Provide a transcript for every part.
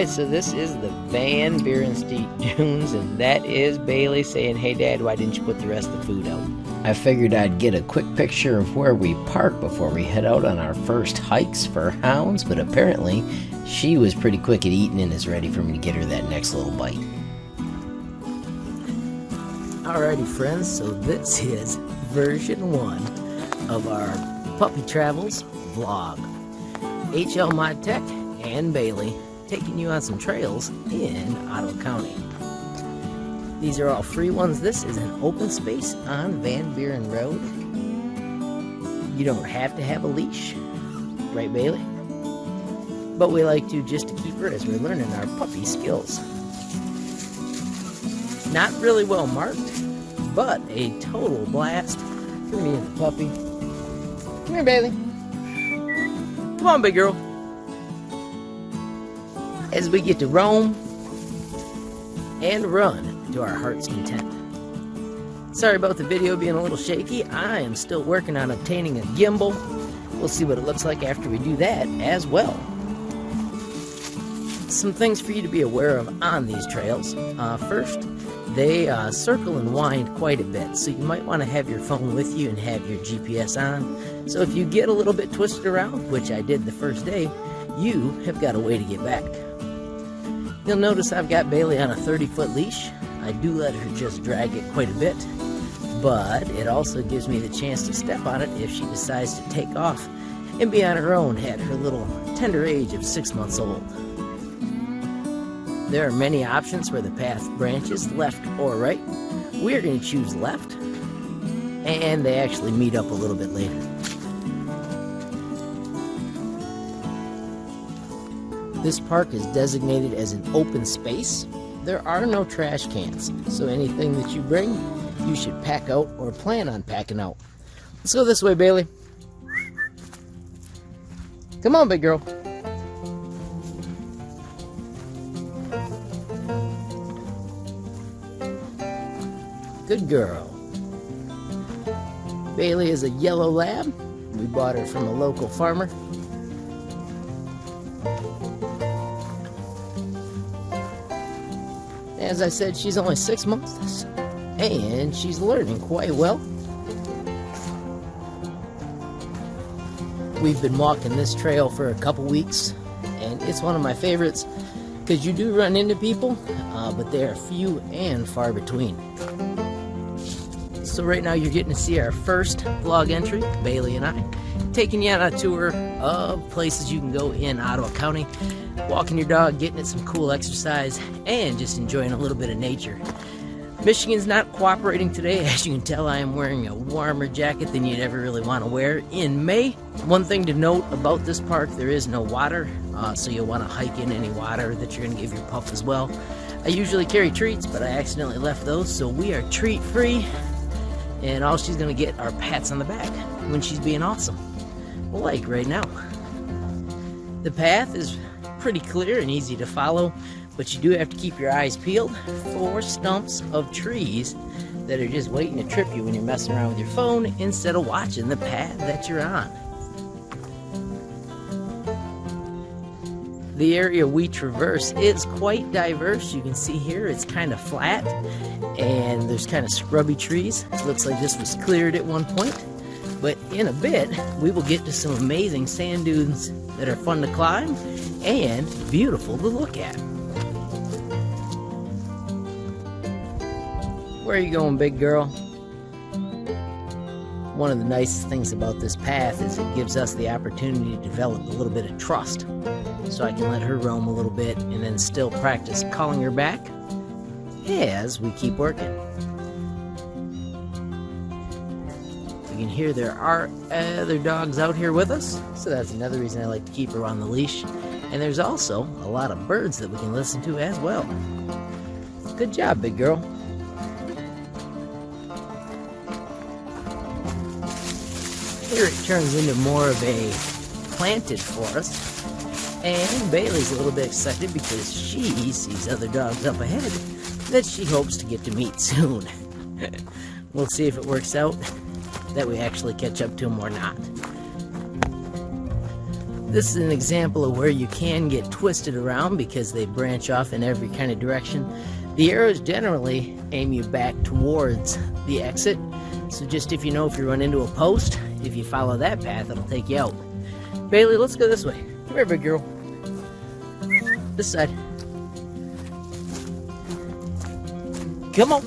Alright, so this is the Van Burenstein Dunes, and that is Bailey saying, "Hey Dad, why didn't you put the rest of the food out?" I figured I'd get a quick picture of where we park before we head out on our first hikes for hounds, but apparently she was pretty quick at eating and is ready for me to get her that next little bite. Alrighty friends, so this is version 1 of our puppy travels vlog. HLModTech and Bailey taking you on some trails in Ottawa County. These are all free ones. This is an open space on Van Buren Road. You don't have to have a leash, right Bailey? But we like to just to keep her as we're learning our puppy skills. Not really well marked, but a total blast for me and the puppy. Come here, Bailey. Come on, big girl. As we get to roam and run to our heart's content. Sorry about the video being a little shaky. I am still working on obtaining a gimbal. We'll see what it looks like after we do that as well. Some things for you to be aware of on these trails. First, they circle and wind quite a bit, so you might want to have your phone with you and have your GPS on. So if you get a little bit twisted around, which I did the first day, you have got a way to get back. You'll notice I've got Bailey on a 30-foot leash. I do let her just drag it quite a bit, but it also gives me the chance to step on it if she decides to take off and be on her own at her little tender age of 6 months old. There are many options where the path branches left or right. We're going to choose left, and they actually meet up a little bit later. This park is designated as an open space. There are no trash cans, so anything that you bring, you should pack out or plan on packing out. Let's go this way, Bailey. Come on, big girl. Good girl. Bailey is a yellow lab. We bought her from a local farmer. As I said, she's only 6 months, and she's learning quite well. We've been walking this trail for a couple weeks, and it's one of my favorites because you do run into people, but they are few and far between. So right now you're getting to see our first vlog entry, Bailey and I, taking you on a tour of places you can go in Ottawa County, walking your dog, getting it some cool exercise, and just enjoying a little bit of nature. Michigan's not cooperating today. As you can tell, I am wearing a warmer jacket than you'd ever really want to wear in May. One thing to note about this park, there is no water, so you'll want to hike in any water that you're going to give your pup as well. I usually carry treats, but I accidentally left those, so we are treat free, and all she's going to get are pats on the back when she's being awesome, like right now. The path is pretty clear and easy to follow, but you do have to keep your eyes peeled for stumps of trees that are just waiting to trip you when you're messing around with your phone instead of watching the path that you're on. The area we traverse is quite diverse. You can see here it's kind of flat and there's kind of scrubby trees. It looks like this was cleared at one point, but in a bit we will get to some amazing sand dunes that are fun to climb and beautiful to look at. Where are you going, big girl? One of the nicest things about this path is it gives us the opportunity to develop a little bit of trust, so I can let her roam a little bit and then still practice calling her back as we keep working. You can hear there are other dogs out here with us, so that's another reason I like to keep her on the leash. And there's also a lot of birds that we can listen to as well. Good job, big girl. Here it turns into more of a planted forest, and Bailey's a little bit excited because she sees other dogs up ahead that she hopes to get to meet soon. We'll see if it works out that we actually catch up to them or not. This is an example of where you can get twisted around because they branch off in every kind of direction. The arrows generally aim you back towards the exit. So just if you run into a post, if you follow that path, it'll take you out. Bailey, let's go this way. Come here, big girl. This side. Come on.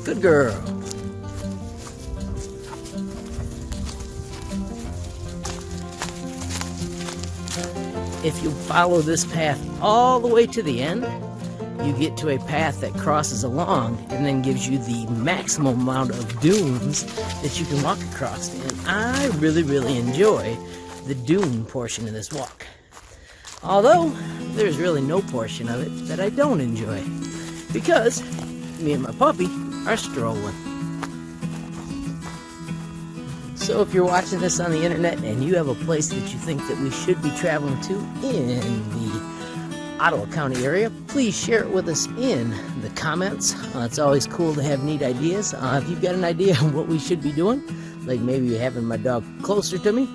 Good girl. If you follow this path all the way to the end, you get to a path that crosses along and then gives you the maximum amount of dunes that you can walk across. And I really, really enjoy the dune portion of this walk. Although, there's really no portion of it that I don't enjoy, because me and my puppy are strolling. So if you're watching this on the internet and you have a place that you think that we should be traveling to in the Ottawa County area, please share it with us in the comments. It's always cool to have neat ideas. If you've got an idea of what we should be doing, like maybe having my dog closer to me,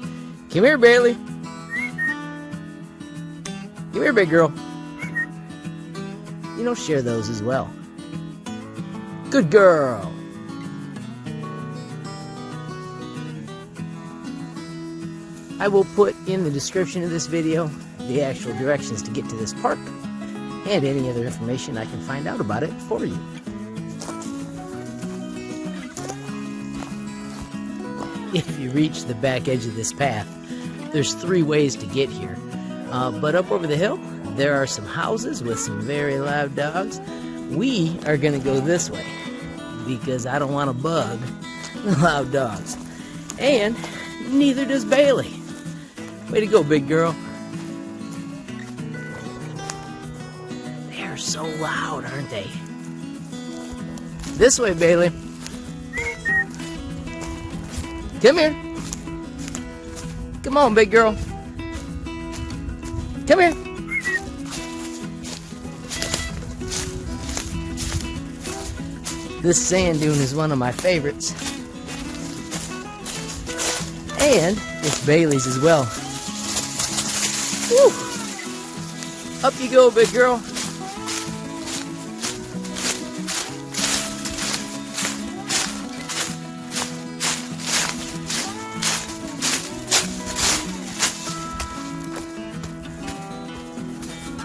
come here, Bailey. Come here, big girl. Share those as well. Good girl. I will put in the description of this video the actual directions to get to this park and any other information I can find out about it for you. If you reach the back edge of this path, there's 3 ways to get here. But up over the hill, there are some houses with some very loud dogs. We are going to go this way because I don't want to bug loud dogs. And neither does Bailey. Way to go, big girl. They are so loud, aren't they? This way, Bailey. Come here. Come on, big girl. Come here. This sand dune is one of my favorites. And it's Bailey's as well. Woo! Up you go, big girl.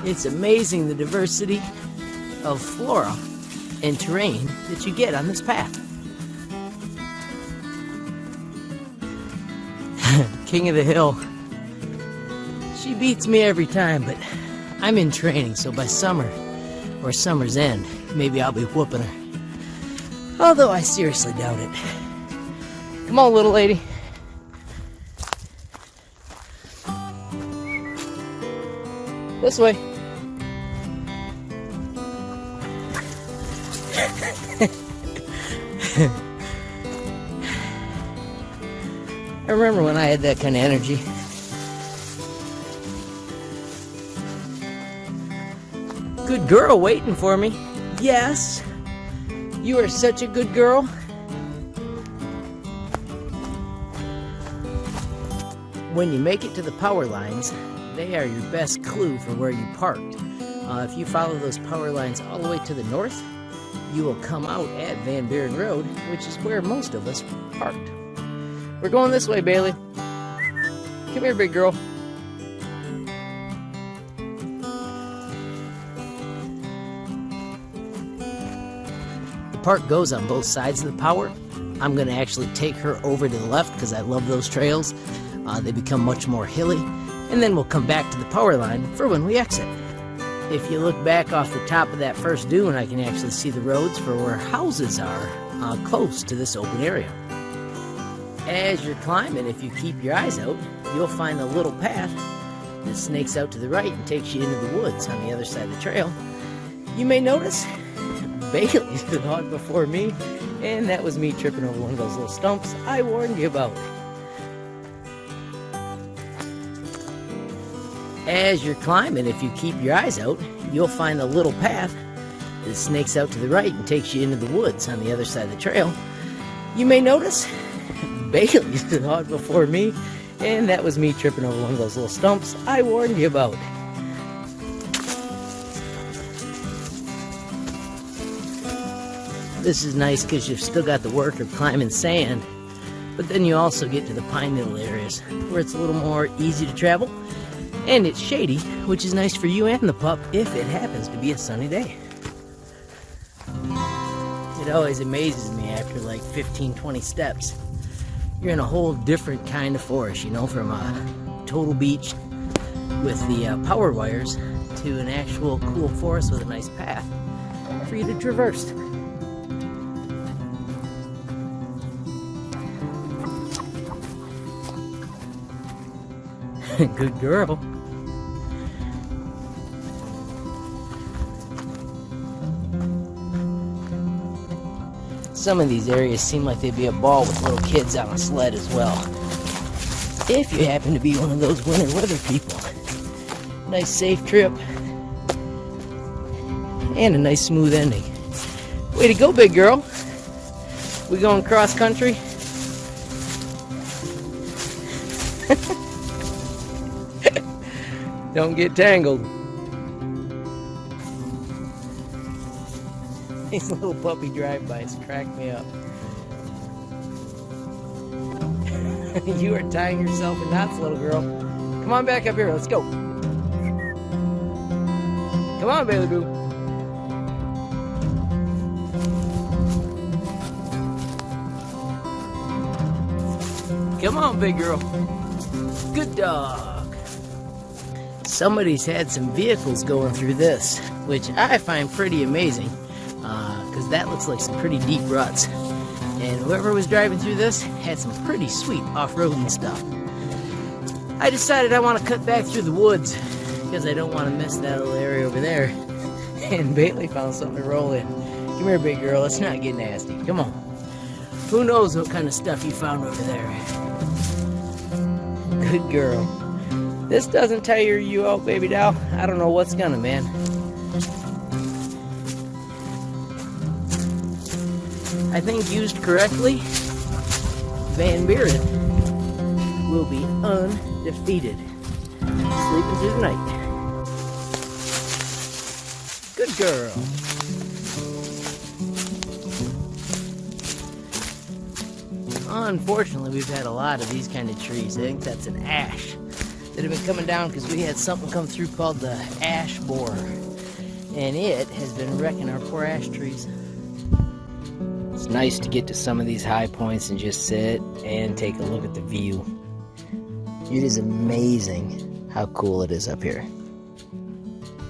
It's amazing the diversity of flora and terrain that you get on this path. King of the Hill. She beats me every time, but I'm in training, so by summer or summer's end, maybe I'll be whooping her. Although I seriously doubt it. Come on, little lady. This way. I remember when I had that kind of energy. Good girl waiting for me. Yes, you are such a good girl. When you make it to the power lines, they are your best clue for where you parked. If you follow those power lines all the way to the north, you will come out at Van Buren Road, which is where most of us parked. We're going this way, Bailey. Come here, big girl. The park goes on both sides of the power. I'm going to actually take her over to the left because I love those trails. They become much more hilly. And then we'll come back to the power line for when we exit. If you look back off the top of that first dune, I can actually see the roads for where houses are close to this open area. As you're climbing, if you keep your eyes out, you'll find a little path that snakes out to the right and takes you into the woods on the other side of the trail. You may notice Bailey's been on before me, and that was me tripping over one of those little stumps I warned you about. As you're climbing, if you keep your eyes out, you'll find a little path that snakes out to the right and takes you into the woods on the other side of the trail. You may notice Bailey's been on before me, And that was me tripping over one of those little stumps I warned you about. This is nice because you've still got the work of climbing sand, but then you also get to the pine needle areas where it's a little more easy to travel, and it's shady, which is nice for you and the pup if it happens to be a sunny day. It always amazes me after like 15-20 steps. You're in a whole different kind of forest, you know, from a total beach with the power wires to an actual cool forest with a nice path for you to traverse. Good girl. Some of these areas seem like they'd be a ball with little kids on a sled as well. If you happen to be one of those winter weather people. Nice safe trip. And a nice smooth ending. Way to go, big girl. We going cross country? Don't get tangled. These little puppy drive-bys crack me up. You are tying yourself in knots, little girl. Come on back up here. Let's go. Come on, Bailey Boo. Come on, big girl. Good dog. Somebody's had some vehicles going through this, which I find pretty amazing, because that looks like some pretty deep ruts. And whoever was driving through this had some pretty sweet off-roading stuff. I decided I want to cut back through the woods, because I don't want to miss that little area over there. And Bailey found something to roll in. Come here, big girl, let's not get nasty. Come on. Who knows what kind of stuff you found over there? Good girl. This doesn't tire you out, baby doll. I don't know what's gonna, man. I think used correctly, Van Buren will be undefeated. Sleeping through the night. Good girl. Unfortunately, we've had a lot of these kind of trees. I think that's an ash that have been coming down because we had something come through called the ash borer, and it has been wrecking our poor ash trees. It's nice to get to some of these high points and just sit and take a look at the view. It is amazing how cool it is up here.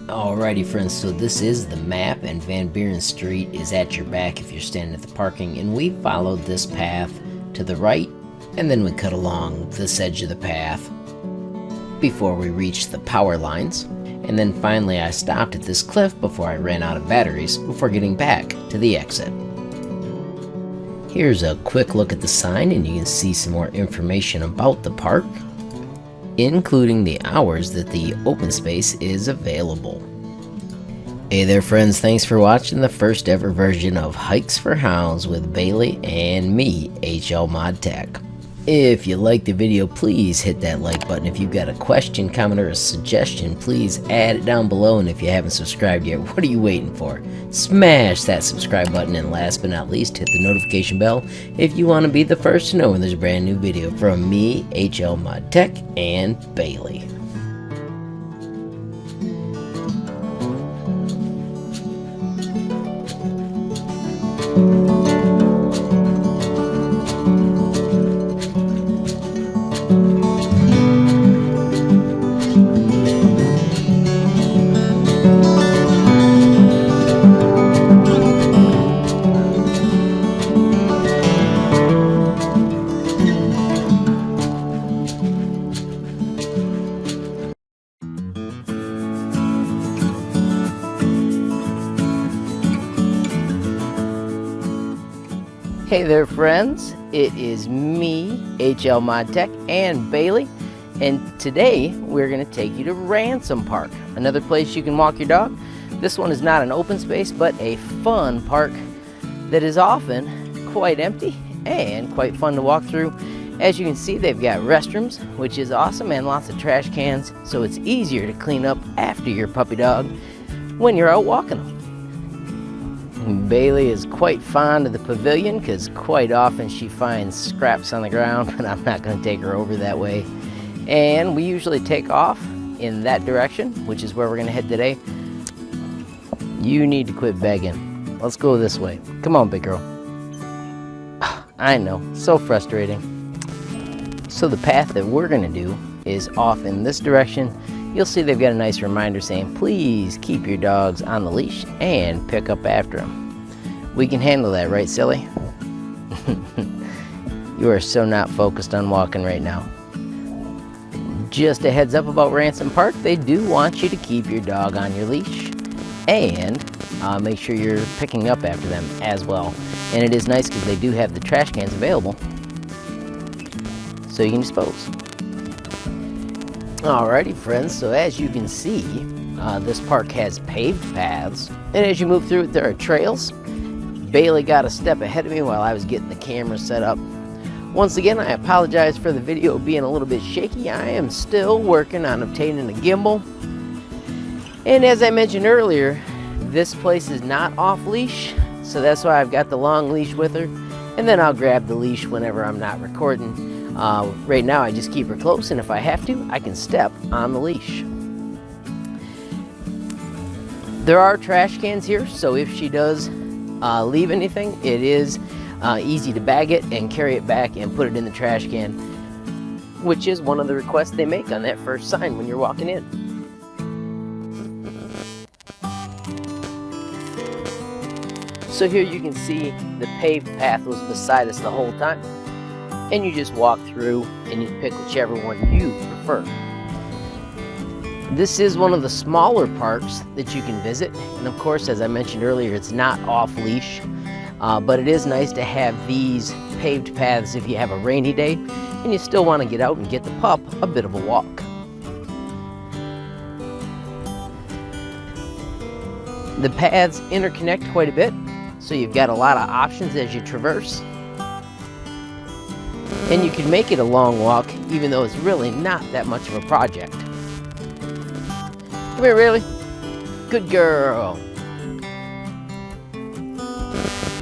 Alrighty friends, so this is the map, and Van Buren Street is at your back if you're standing at the parking, and we followed this path to the right, and then we cut along this edge of the path before we reached the power lines, and then finally I stopped at this cliff before I ran out of batteries before getting back to the exit. Here's a quick look at the sign, and you can see some more information about the park, including the hours that the open space is available. Hey there friends, thanks for watching the first ever version of Hikes for Hounds with Bailey and me, HLModTech. If you liked the video, please hit that like button. If you've got a question, comment, or a suggestion, please add it down below. And if you haven't subscribed yet, what are you waiting for? Smash that subscribe button, and last but not least, hit the notification bell if you want to be the first to know when there's a brand new video from me, HLModTech, and Bailey. Hey there friends, it is me, HLModTech, and Bailey, and today we're going to take you to Ransom Park, another place you can walk your dog. This one is not an open space, but a fun park that is often quite empty and quite fun to walk through, As you can see, they've got restrooms, which is awesome, and lots of trash cans, so it's easier to clean up after your puppy dog when you're out walking them. Bailey is quite fond of the pavilion because quite often she finds scraps on the ground, but I'm not going to take her over that way. And we usually take off in that direction, which is where we're going to head today. You need to quit begging. Let's go this way. Come on, big girl. I know, so frustrating. So the path that we're going to do is off in this direction. You'll see they've got a nice reminder saying, please keep your dogs on the leash and pick up after them. We can handle that, right, silly? You are so not focused on walking right now. Just a heads up about Ransom Park, they do want you to keep your dog on your leash and make sure you're picking up after them as well. And it is nice because they do have the trash cans available so you can dispose. Alrighty friends, so as you can see, this park has paved paths, and as you move through it, there are trails. Bailey got a step ahead of me while I was getting the camera set up. Once again, I apologize for the video being a little bit shaky. I am still working on obtaining a gimbal. And as I mentioned earlier, this place is not off leash, so that's why I've got the long leash with her, and then I'll grab the leash whenever I'm not recording. Right now I just keep her close, and if I have to, I can step on the leash. There are trash cans here, so if she does leave anything, it is easy to bag it and carry it back and put it in the trash can, which is one of the requests they make on that first sign when you're walking in. So here you can see the paved path was beside us the whole time. And you just walk through and you pick whichever one you prefer. This is one of the smaller parks that you can visit, and of course, as I mentioned earlier, it's not off leash, but it is nice to have these paved paths if you have a rainy day and you still want to get out and get the pup a bit of a walk. The paths interconnect quite a bit, so you've got a lot of options as you traverse. And you can make it a long walk, even though it's really not that much of a project. Come here, Bailey. Good girl.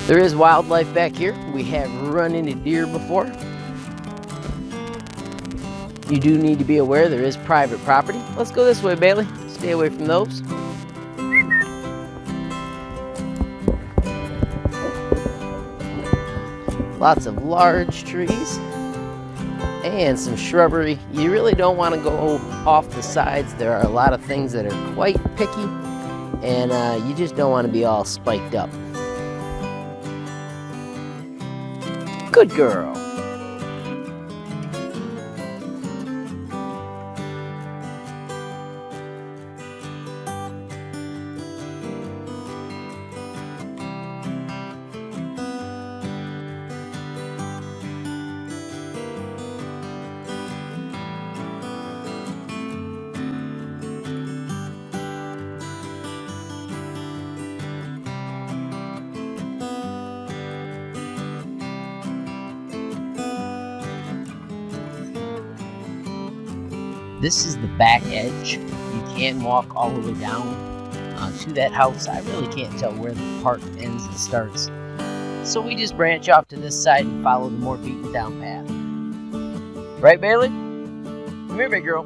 There is wildlife back here. We have run into deer before. You do need to be aware there is private property. Let's go this way, Bailey. Stay away from those. Lots of large trees and some shrubbery. You really don't want to go off the sides. There are a lot of things that are quite picky, and you just don't want to be all spiked up. Good girl. This is the back edge. You can walk all the way down to that house. I really can't tell where the park ends and starts. So we just branch off to this side and follow the more beaten down path. Right, Bailey? Come here, big girl.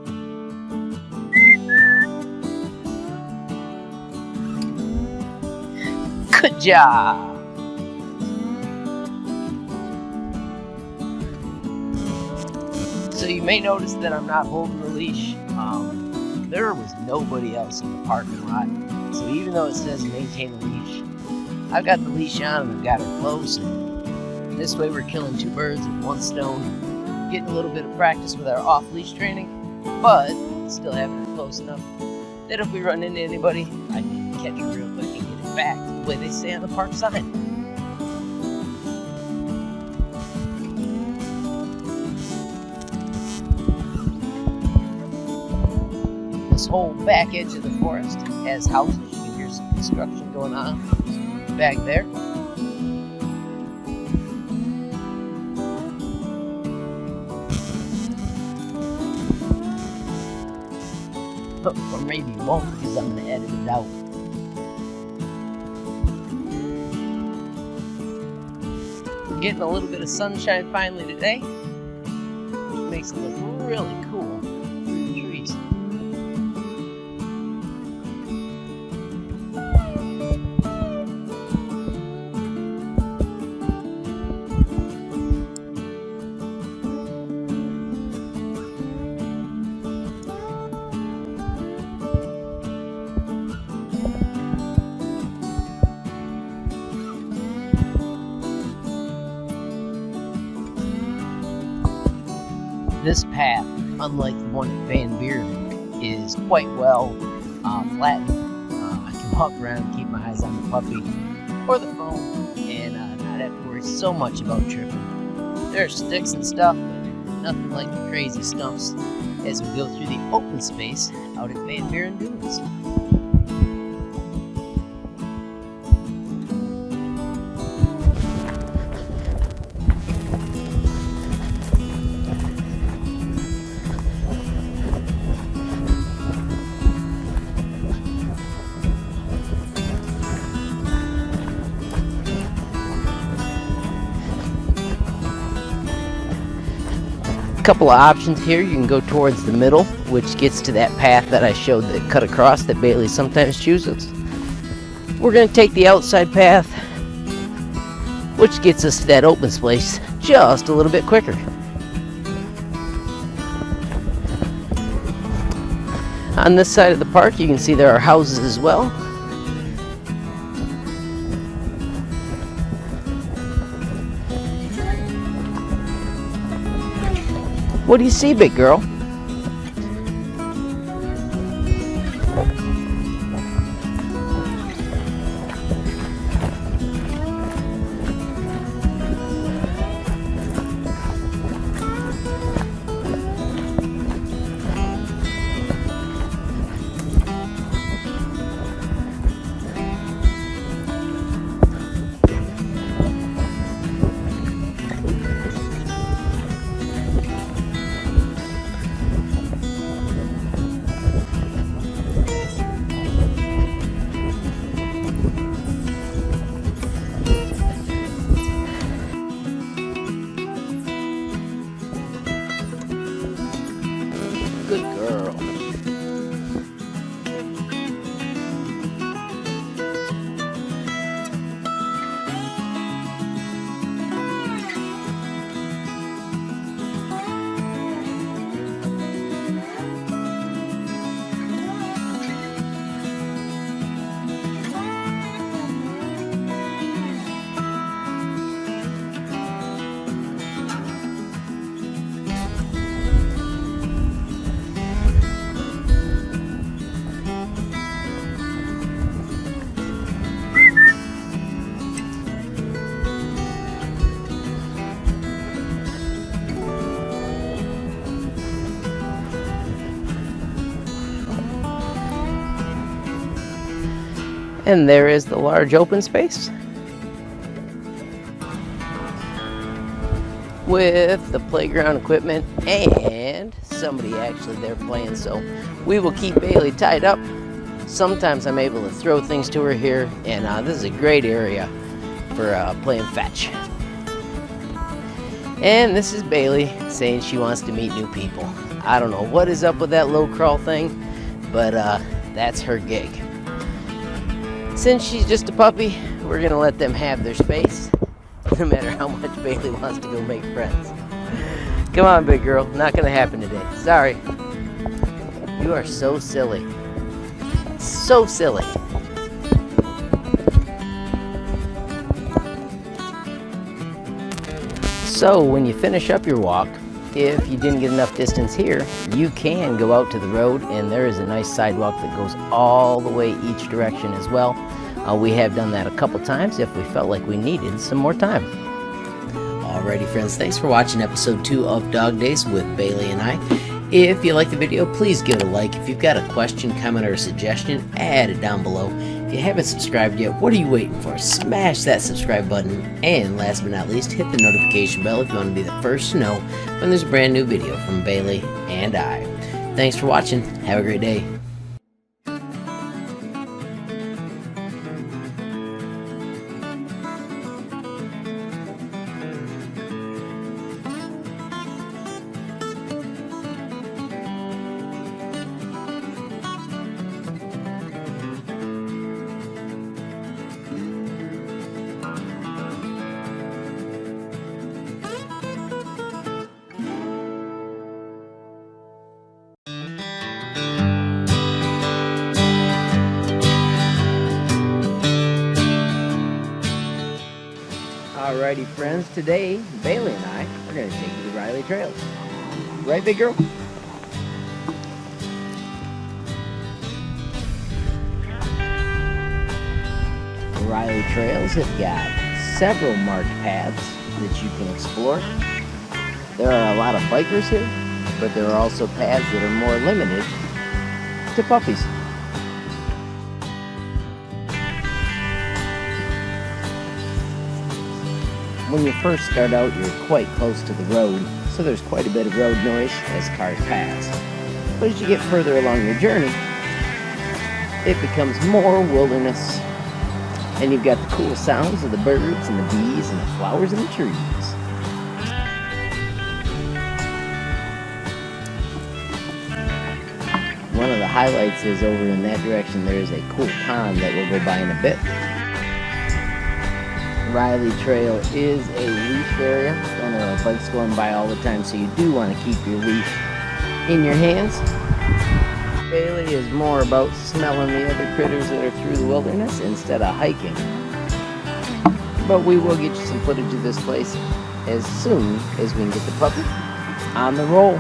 Good job. So you may notice that I'm not holding the leash. There was nobody else in the parking lot. So even though it says maintain the leash, I've got the leash on and I've got her close. And this way we're killing two birds with one stone. Getting a little bit of practice with our off-leash training, but still having her close enough that if we run into anybody, I can catch her real quick and get it back the way they say on the park sign. This whole back edge of the forest has houses. You can hear some construction going on back there. or maybe you won't, because I'm going to edit it out. We're getting a little bit of sunshine finally today, which makes it look really cool through the trees. This path, unlike the one at Van Buren, is quite well flattened. I can walk around and keep my eyes on the puppy or the phone and not have to worry so much about tripping. There are sticks and stuff, but nothing like the crazy stumps as we go through the open space out at Van Buren Dunes. Couple of options here. You can go towards the middle, which gets to that path that I showed that cut across that Bailey sometimes chooses. We're going to take the outside path, which gets us to that open space just a little bit quicker. On this side of the park, you can see there are houses as well. What do you see, big girl? Good girl. And there is the large open space with the playground equipment and somebody actually there playing. So we will keep Bailey tied up. Sometimes I'm able to throw things to her here, and this is a great area for playing fetch. And this is Bailey saying she wants to meet new people. I don't know what is up with that low crawl thing, but that's her gig. Since she's just a puppy, we're gonna let them have their space, no matter how much Bailey wants to go make friends. Come on, big girl, not gonna happen today. Sorry. You are so silly. So silly. So when you finish up your walk, if you didn't get enough distance here, you can go out to the road, and there is a nice sidewalk that goes all the way each direction as well. We have done that a couple times if we felt like we needed some more time. Alrighty friends, thanks for watching episode 2 of Dog Daze with Bailey and I. If you like the video, please give it a like. If you've got a question, comment, or a suggestion, add it down below. If you haven't subscribed yet, what are you waiting for? Smash that subscribe button, and last but not least, hit the notification bell if you want to be the first to know when there's a brand new video from Bailey and I. Thanks for watching. Have a great day. Alrighty friends, today Bailey and I are going to take you to Riley Trails. Right, big girl? Riley Trails have got several marked paths that you can explore. There are a lot of bikers here, but there are also paths that are more limited to puppies. When you first start out, you're quite close to the road, so there's quite a bit of road noise as cars pass. But as you get further along your journey, it becomes more wilderness, and you've got the cool sounds of the birds and the bees and the flowers and the trees. One of the highlights is over in that direction there is a cool pond that we'll go by in a bit. Riley Trail is a leash area, and there are bikes going by all the time, so you do want to keep your leash in your hands. Bailey is more about smelling the other critters that are through the wilderness instead of hiking. But we will get you some footage of this place as soon as we can get the puppy on the roll.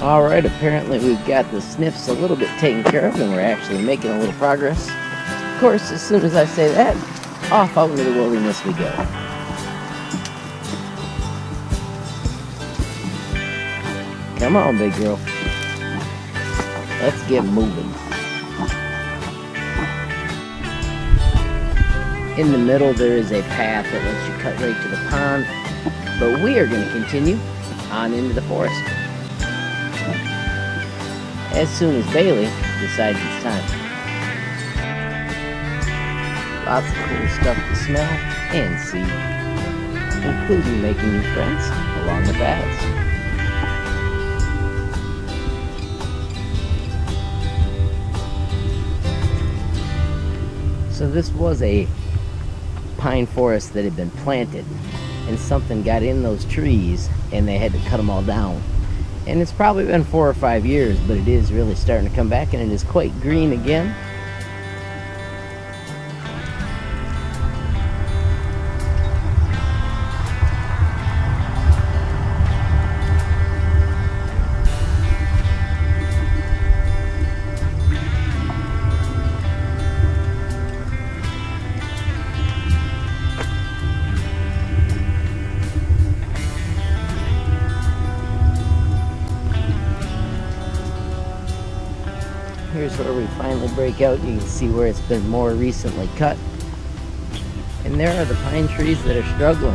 Alright, apparently we've got the sniffs a little bit taken care of, and we're actually making a little progress. Of course, as soon as I say that, off out into the wilderness we go. Come on, big girl. Let's get moving. In the middle, there is a path that lets you cut right to the pond, but we are going to continue on into the forest as soon as Bailey decides it's time. Lots of cool stuff to smell and see, including making new friends along the paths. So this was a pine forest that had been planted, and something got in those trees and they had to cut them all down. And it's probably been 4 or 5 years, but it is really starting to come back, and it is quite green again. Here's where we finally break out. You can see where it's been more recently cut. And there are the pine trees that are struggling.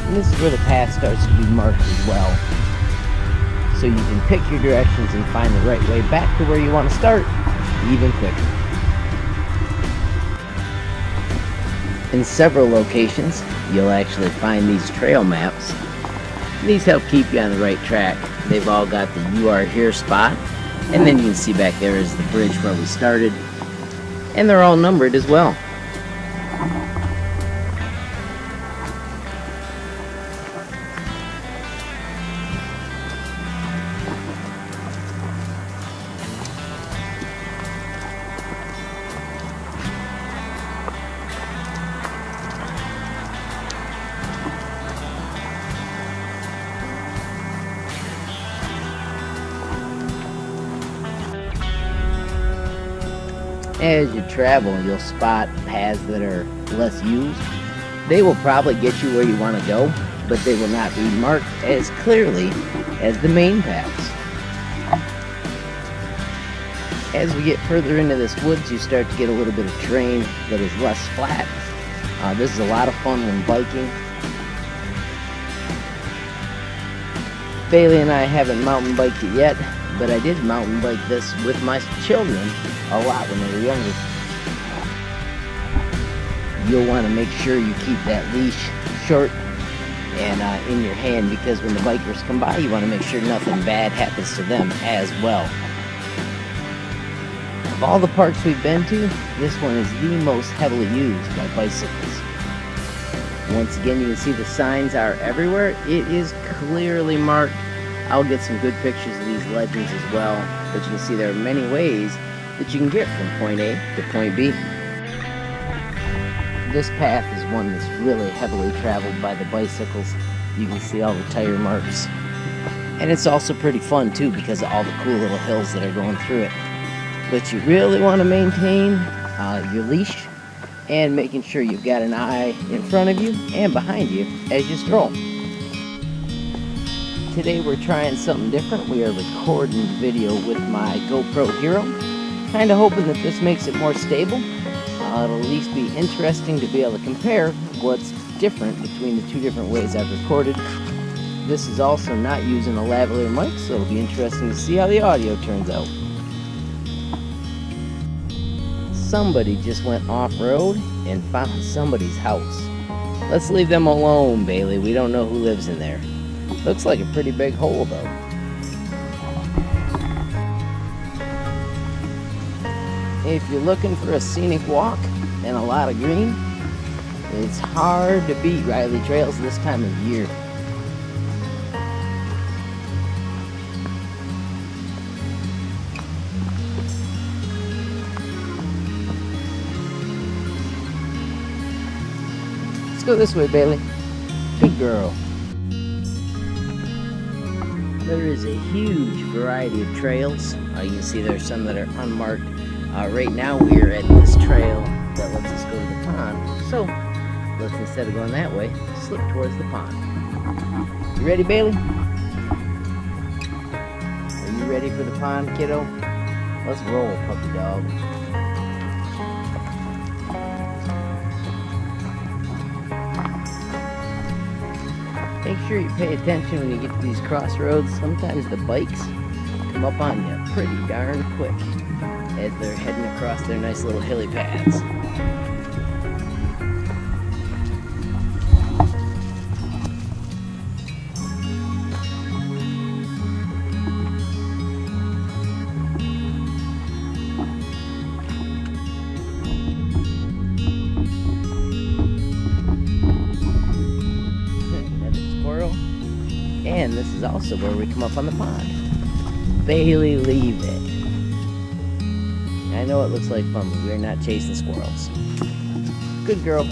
And this is where the path starts to be marked as well. So you can pick your directions and find the right way back to where you want to start even quicker. In several locations, you'll actually find these trail maps. These help keep you on the right track. They've all got the "You Are Here" spot, and then you can see back there is the bridge where we started, and they're all numbered as well. As you travel, you'll spot paths that are less used. They will probably get you where you want to go, but they will not be marked as clearly as the main paths. As we get further into this woods, you start to get a little bit of terrain that is less flat. This is a lot of fun when biking. Bailey and I haven't mountain biked it yet, but I did mountain bike this with my children a lot when they were younger. You'll want to make sure you keep that leash short and in your hand, because when the bikers come by, you want to make sure nothing bad happens to them as well. Of all the parks we've been to, this one is the most heavily used by bicycles. Once again, you can see the signs are everywhere. It is clearly marked I'll get some good pictures of these legends as well, but you can see there are many ways that you can get from point A to point B. This path is one that's really heavily traveled by the bicycles. You can see all the tire marks. And it's also pretty fun too because of all the cool little hills that are going through it. But you really want to maintain your leash and making sure you've got an eye in front of you and behind you as you stroll. Today we're trying something different. We are recording video with my GoPro Hero. Kind of hoping that this makes it more stable. It'll at least be interesting to be able to compare what's different between the two different ways I've recorded. This is also not using a lavalier mic, so it'll be interesting to see how the audio turns out. Somebody just went off-road and found somebody's house. Let's leave them alone, Bailey. We don't know who lives in there. Looks like a pretty big hole, though. If you're looking for a scenic walk and a lot of green, it's hard to beat Riley Trails this time of year. Let's go this way, Bailey. Good girl. There is a huge variety of trails. You can see there's some that are unmarked. Right now we are at this trail that lets us go to the pond. So let's, instead of going that way, slip towards the pond. You ready, Bailey? Are you ready for the pond, kiddo? Let's roll, puppy dog. Make sure you pay attention when you get to these crossroads. Sometimes the bikes come up on you pretty darn quick as they're heading across their nice little hilly paths. And this is also where we come up on the pond. Bailey, leave it. I know it looks like fun, but we're not chasing squirrels. Good girl.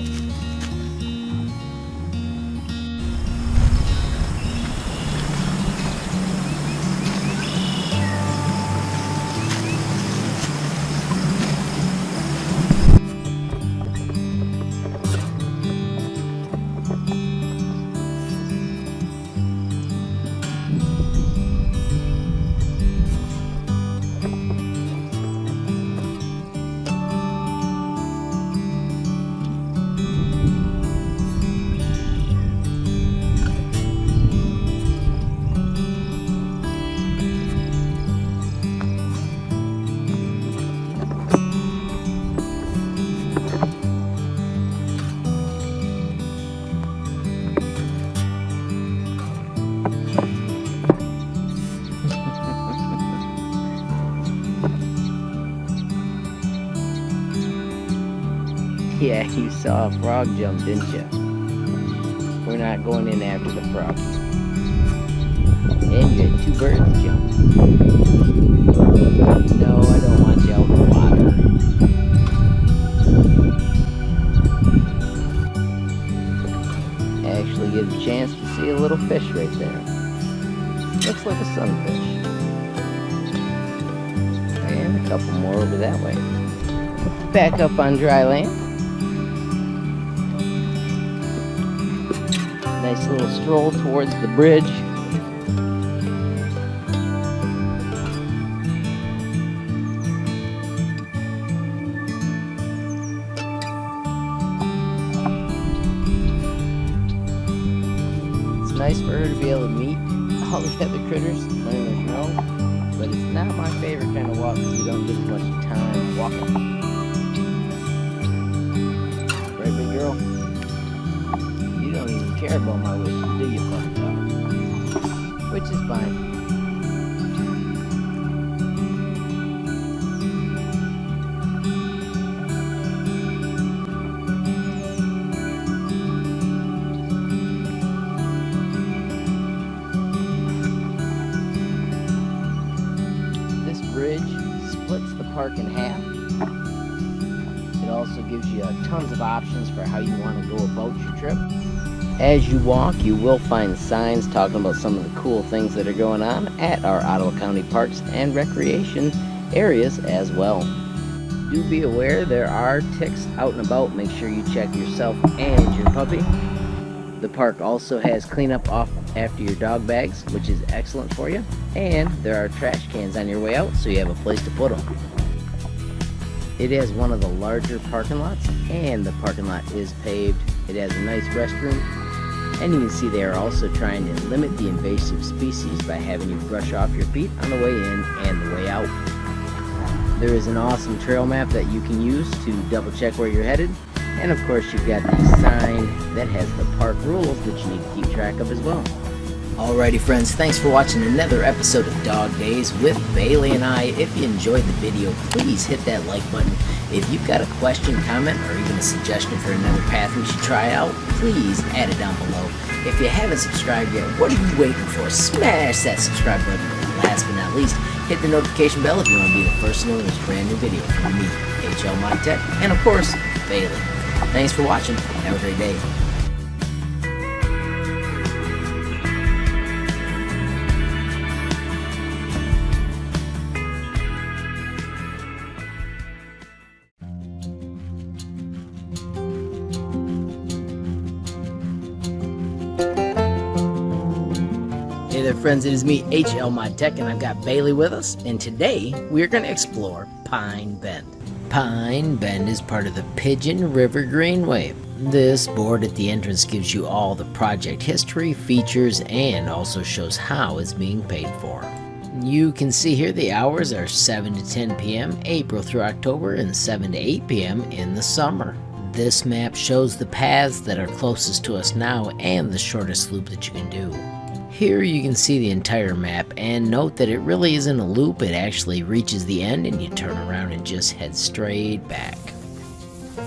Yeah, you saw a frog jump, didn't you? We're not going in after the frog. And you had 2 birds jump. No, I don't want you out in the water. Actually get a chance to see a little fish right there. Looks like a sunfish. And a couple more over that way. Back up on dry land. Nice little stroll towards the bridge. It's nice for her to be able to meet all the other critters and learn their smell, but it's not my favorite kind of walk because we don't get as much time walking. Right, big girl? You don't even care about my wishes, do you, puppy dog? Which is fine. bridge splits the park in half. It also gives you tons of options for how you want to go about your trip. As you walk, you will find signs talking about some of the cool things that are going on at our Ottawa County parks and recreation areas as well. Do be aware there are ticks out and about. Make sure you check yourself and your puppy. The park also has cleanup off after your dog bags, which is excellent for you. And there are trash cans on your way out, so you have a place to put them. It has one of the larger parking lots, and the parking lot is paved. It has a nice restroom, and you can see they are also trying to limit the invasive species by having you brush off your feet on the way in and the way out. There is an awesome trail map that you can use to double check where you're headed. And of course you've got the sign that has the park rules that you need to keep track of as well. Alrighty friends, thanks for watching another episode of Dog Daze with Bailey and I. If you enjoyed the video, please hit that like button. If you've got a question, comment, or even a suggestion for another path we should try out, please add it down below. If you haven't subscribed yet, what are you waiting for? Smash that subscribe button. And last but not least, hit the notification bell if you want to be the first to know when there's a brand new video from me, HLModTech, and of course, Bailey. Thanks for watching. Have a great day. Hey there friends, it is me, HLModTech, and I've got Bailey with us, and today we're going to explore Pine Bend. Pine Bend is part of the Pigeon River Greenway. This board at the entrance gives you all the project history, features, and also shows how it's being paid for. You can see here the hours are 7 to 10 p.m. April through October and 7 to 8 p.m. in the summer. This map shows the paths that are closest to us now and the shortest loop that you can do. Here you can see the entire map, and note that it really isn't a loop. It actually reaches the end and you turn around and just head straight back.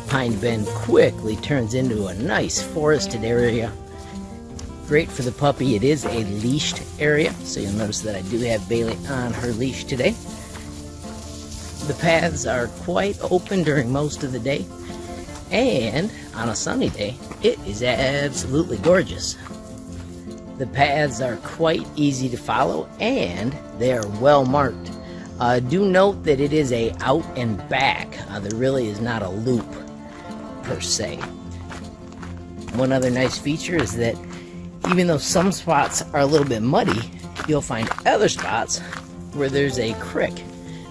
Pine Bend quickly turns into a nice forested area. Great for the puppy. It is a leashed area, so you'll notice that I do have Bailey on her leash today. The paths are quite open during most of the day, and on a sunny day it is absolutely gorgeous. The paths are quite easy to follow and they are well marked. Do note that it is a out and back. There really is not a loop per se. One other nice feature is that even though some spots are a little bit muddy, you'll find other spots where there's a creek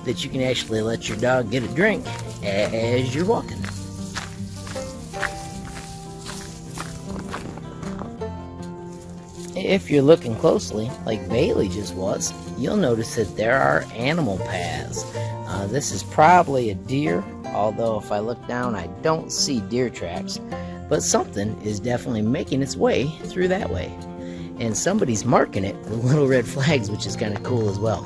that you can actually let your dog get a drink as you're walking. If you're looking closely, like Bailey just was, you'll notice that there are animal paths. This is probably a deer, although if I look down I don't see deer tracks, but something is definitely making its way through that way. And somebody's marking it with little red flags, which is kind of cool as well.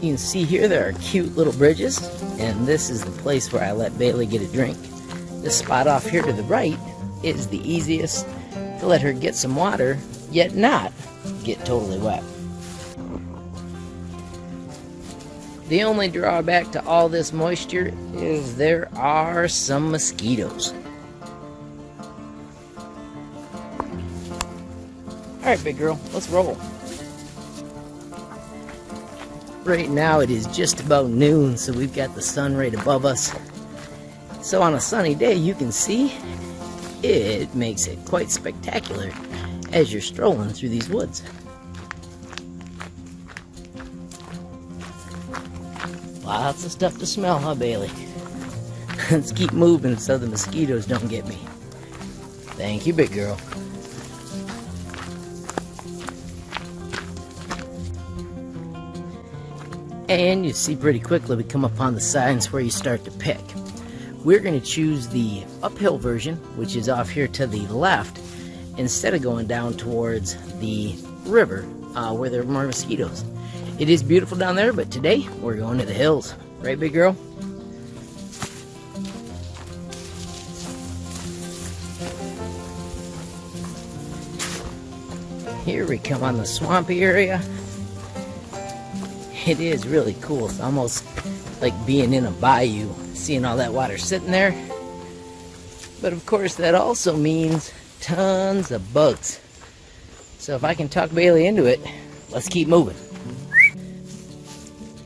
You can see here there are cute little bridges, and this is the place where I let Bailey get a drink. This spot off here to the right is the easiest to let her get some water, yet not get totally wet. The only drawback to all this moisture is there are some mosquitoes. Alright, big girl, let's roll. Right now it is just about noon, so we've got the sun right above us. So on a sunny day, you can see it makes it quite spectacular as you're strolling through these woods. Lots of stuff to smell, huh, Bailey? Let's keep moving so the mosquitoes don't get me. Thank you, big girl. And you see pretty quickly we come upon the signs where you start to pick. We're going to choose the uphill version, which is off here to the left, instead of going down towards the river where there are more mosquitoes. It is beautiful down there, but today we're going to the hills. Right, big girl? Here we come on the swampy area. It is really cool. It's almost like being in a bayou, seeing all that water sitting there. But of course that also means tons of bugs. So if I can talk Bailey into it, let's keep moving.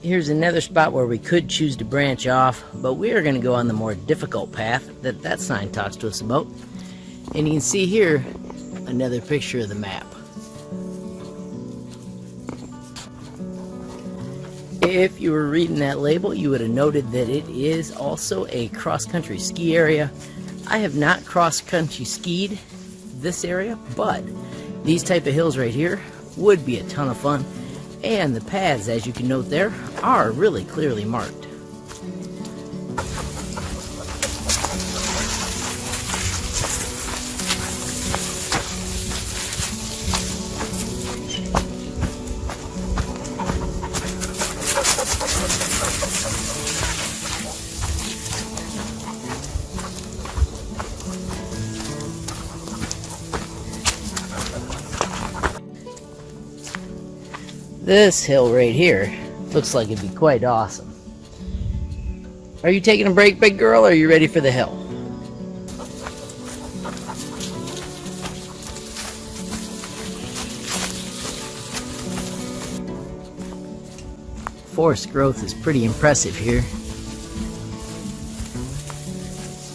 Here's another spot where we could choose to branch off, but we are going to go on the more difficult path that sign talks to us about. And you can see here another picture of the map. If you were reading that label, you would have noted that it is also a cross-country ski area. I have not cross-country skied this area, but these type of hills right here would be a ton of fun. And the paths, as you can note there, are really clearly marked. This hill right here looks like it'd be quite awesome. Are you taking a break, big girl, or are you ready for the hill? Forest growth is pretty impressive here.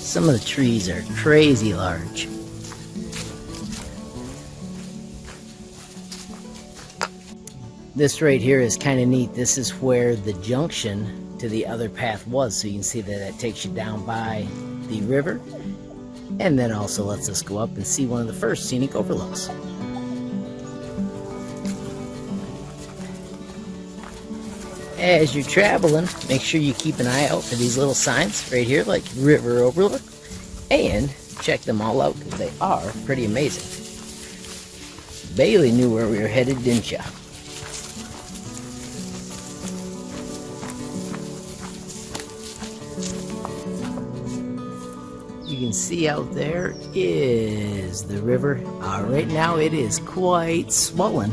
Some of the trees are crazy large. This right here is kind of neat. This is where the junction to the other path was, so you can see that it takes you down by the river, and then also lets us go up and see one of the first scenic overlooks. As you're traveling, make sure you keep an eye out for these little signs right here, like river overlook, and check them all out because they are pretty amazing. Bailey knew where we were headed, didn't ya? You can see out there is the river. Right now it is quite swollen,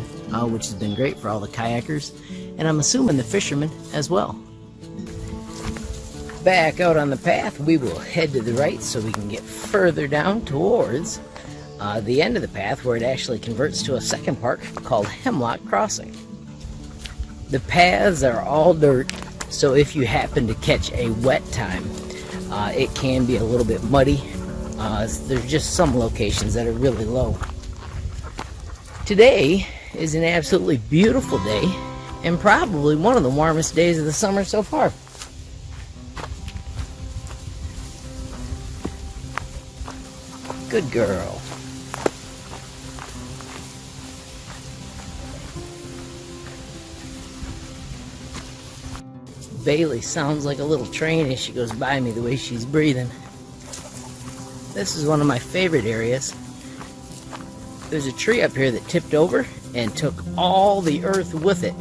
which has been great for all the kayakers, and I'm assuming the fishermen as well. Back out on the path, we will head to the right so we can get further down towards the end of the path, where it actually converts to a second park called Hemlock Crossing. The paths are all dirt, so if you happen to catch a wet time, it can be a little bit muddy. There's just some locations that are really low. Today is an absolutely beautiful day, and probably one of the warmest days of the summer so far. Good girl. Bailey sounds like a little train as she goes by me, the way she's breathing. This is one of my favorite areas. There's a tree up here that tipped over and took all the earth with it.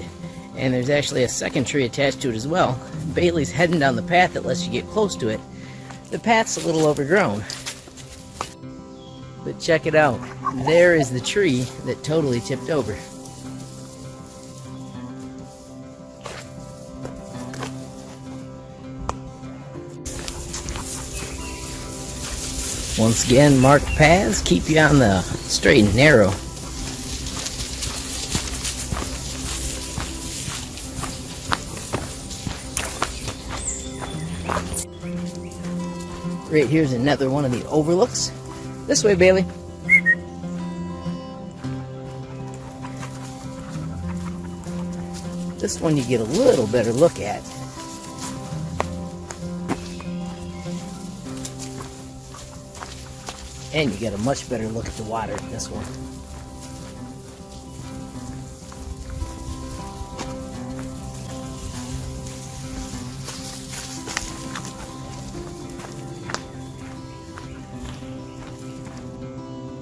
And there's actually a second tree attached to it as well. Bailey's heading down the path that lets you get close to it. The path's a little overgrown. But check it out. There is the tree that totally tipped over. Once again, marked paths keep you on the straight and narrow. Right here's another one of the overlooks. This way, Bailey. This one you get a little better look at. And you get a much better look at the water in this one.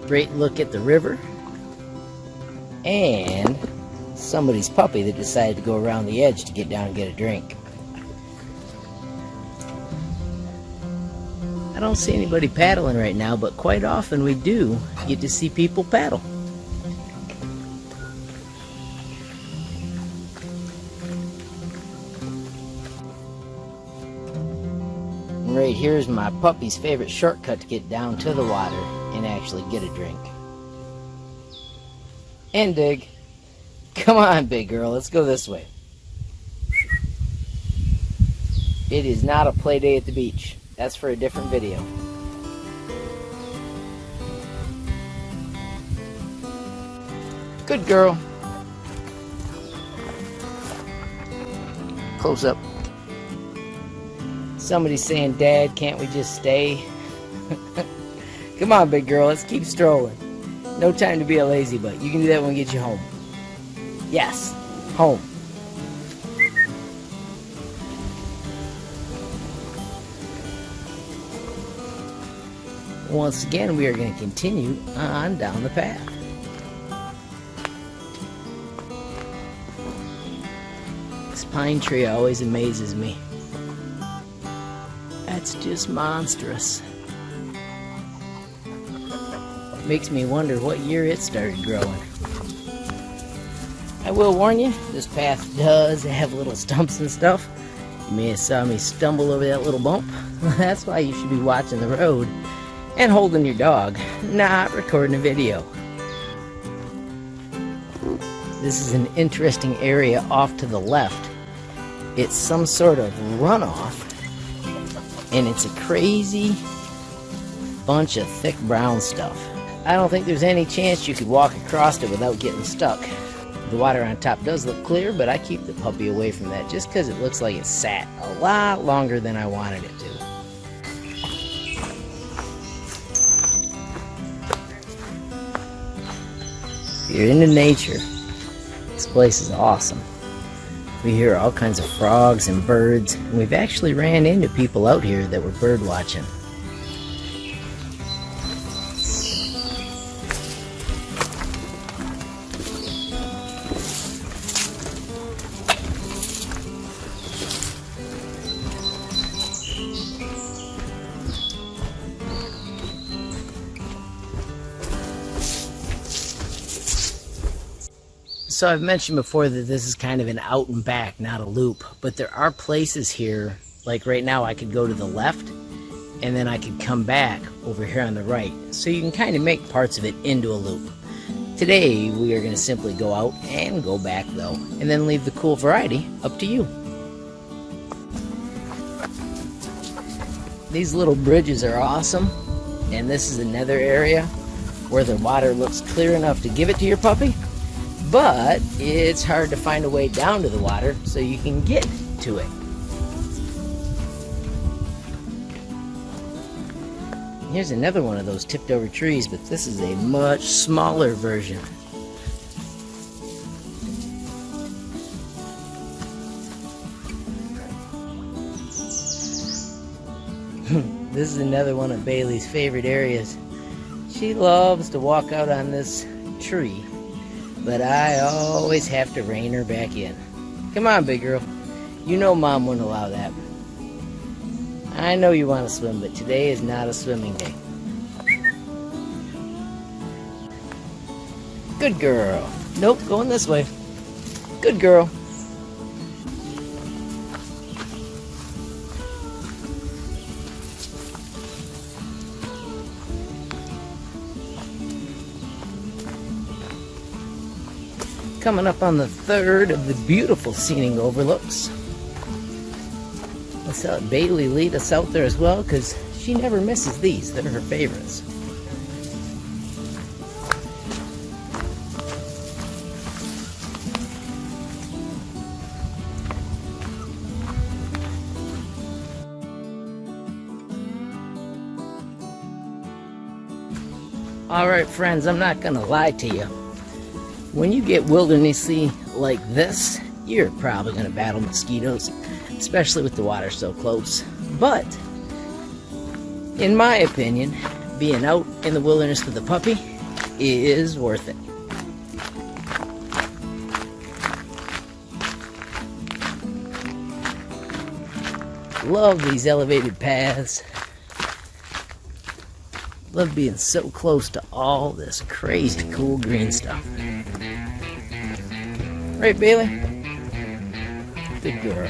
Great look at the river. And somebody's puppy that decided to go around the edge to get down and get a drink. I don't see anybody paddling right now, but quite often we do get to see people paddle. right here is my puppy's favorite shortcut to get down to the water and actually get a drink. And dig. Come on, big girl, let's go this way. It is not a play day at the beach. That's for a different video. Good girl. Close up. Somebody's saying, Dad, can't we just stay? Come on, big girl, let's keep strolling. No time to be a lazy butt. You can do that when we get you home. Yes, home. Once again, we are going to continue on down the path. This pine tree always amazes me. That's just monstrous. Makes me wonder what year it started growing. I will warn you, this path does have little stumps and stuff. You may have saw me stumble over that little bump. That's why you should be watching the road and holding your dog, not recording a video. This is an interesting area off to the left. It's some sort of runoff, and it's a crazy bunch of thick brown stuff. I don't think there's any chance you could walk across it without getting stuck. The water on top does look clear, but I keep the puppy away from that just because it looks like it sat a lot longer than I wanted it to. If you're into nature, this place is awesome. We hear all kinds of frogs and birds, and we've actually ran into people out here that were bird watching. So I've mentioned before that this is kind of an out and back, not a loop, but there are places here, like right now I could go to the left and then I could come back over here on the right. So you can kind of make parts of it into a loop. Today we are going to simply go out and go back though, and then leave the cool variety up to you. These little bridges are awesome, and this is another area where the water looks clear enough to give it to your puppy. But it's hard to find a way down to the water so you can get to it. Here's another one of those tipped over trees, but this is a much smaller version. This is another one of Bailey's favorite areas. She loves to walk out on this tree, but I always have to rein her back in. Come on, big girl. You know Mom wouldn't allow that. I know you want to swim, but today is not a swimming day. Good girl. Nope, going this way. Good girl. Coming up on the third of the beautiful scenic overlooks. Let's let Bailey lead us out there as well, because she never misses these. They're her favorites. Alright friends, I'm not gonna lie to you. When you get wildernessy like this, you're probably going to battle mosquitoes, especially with the water so close. But, in my opinion, being out in the wilderness with the puppy is worth it. Love these elevated paths. Love being so close to all this crazy cool green stuff. Right, Bailey? Good girl.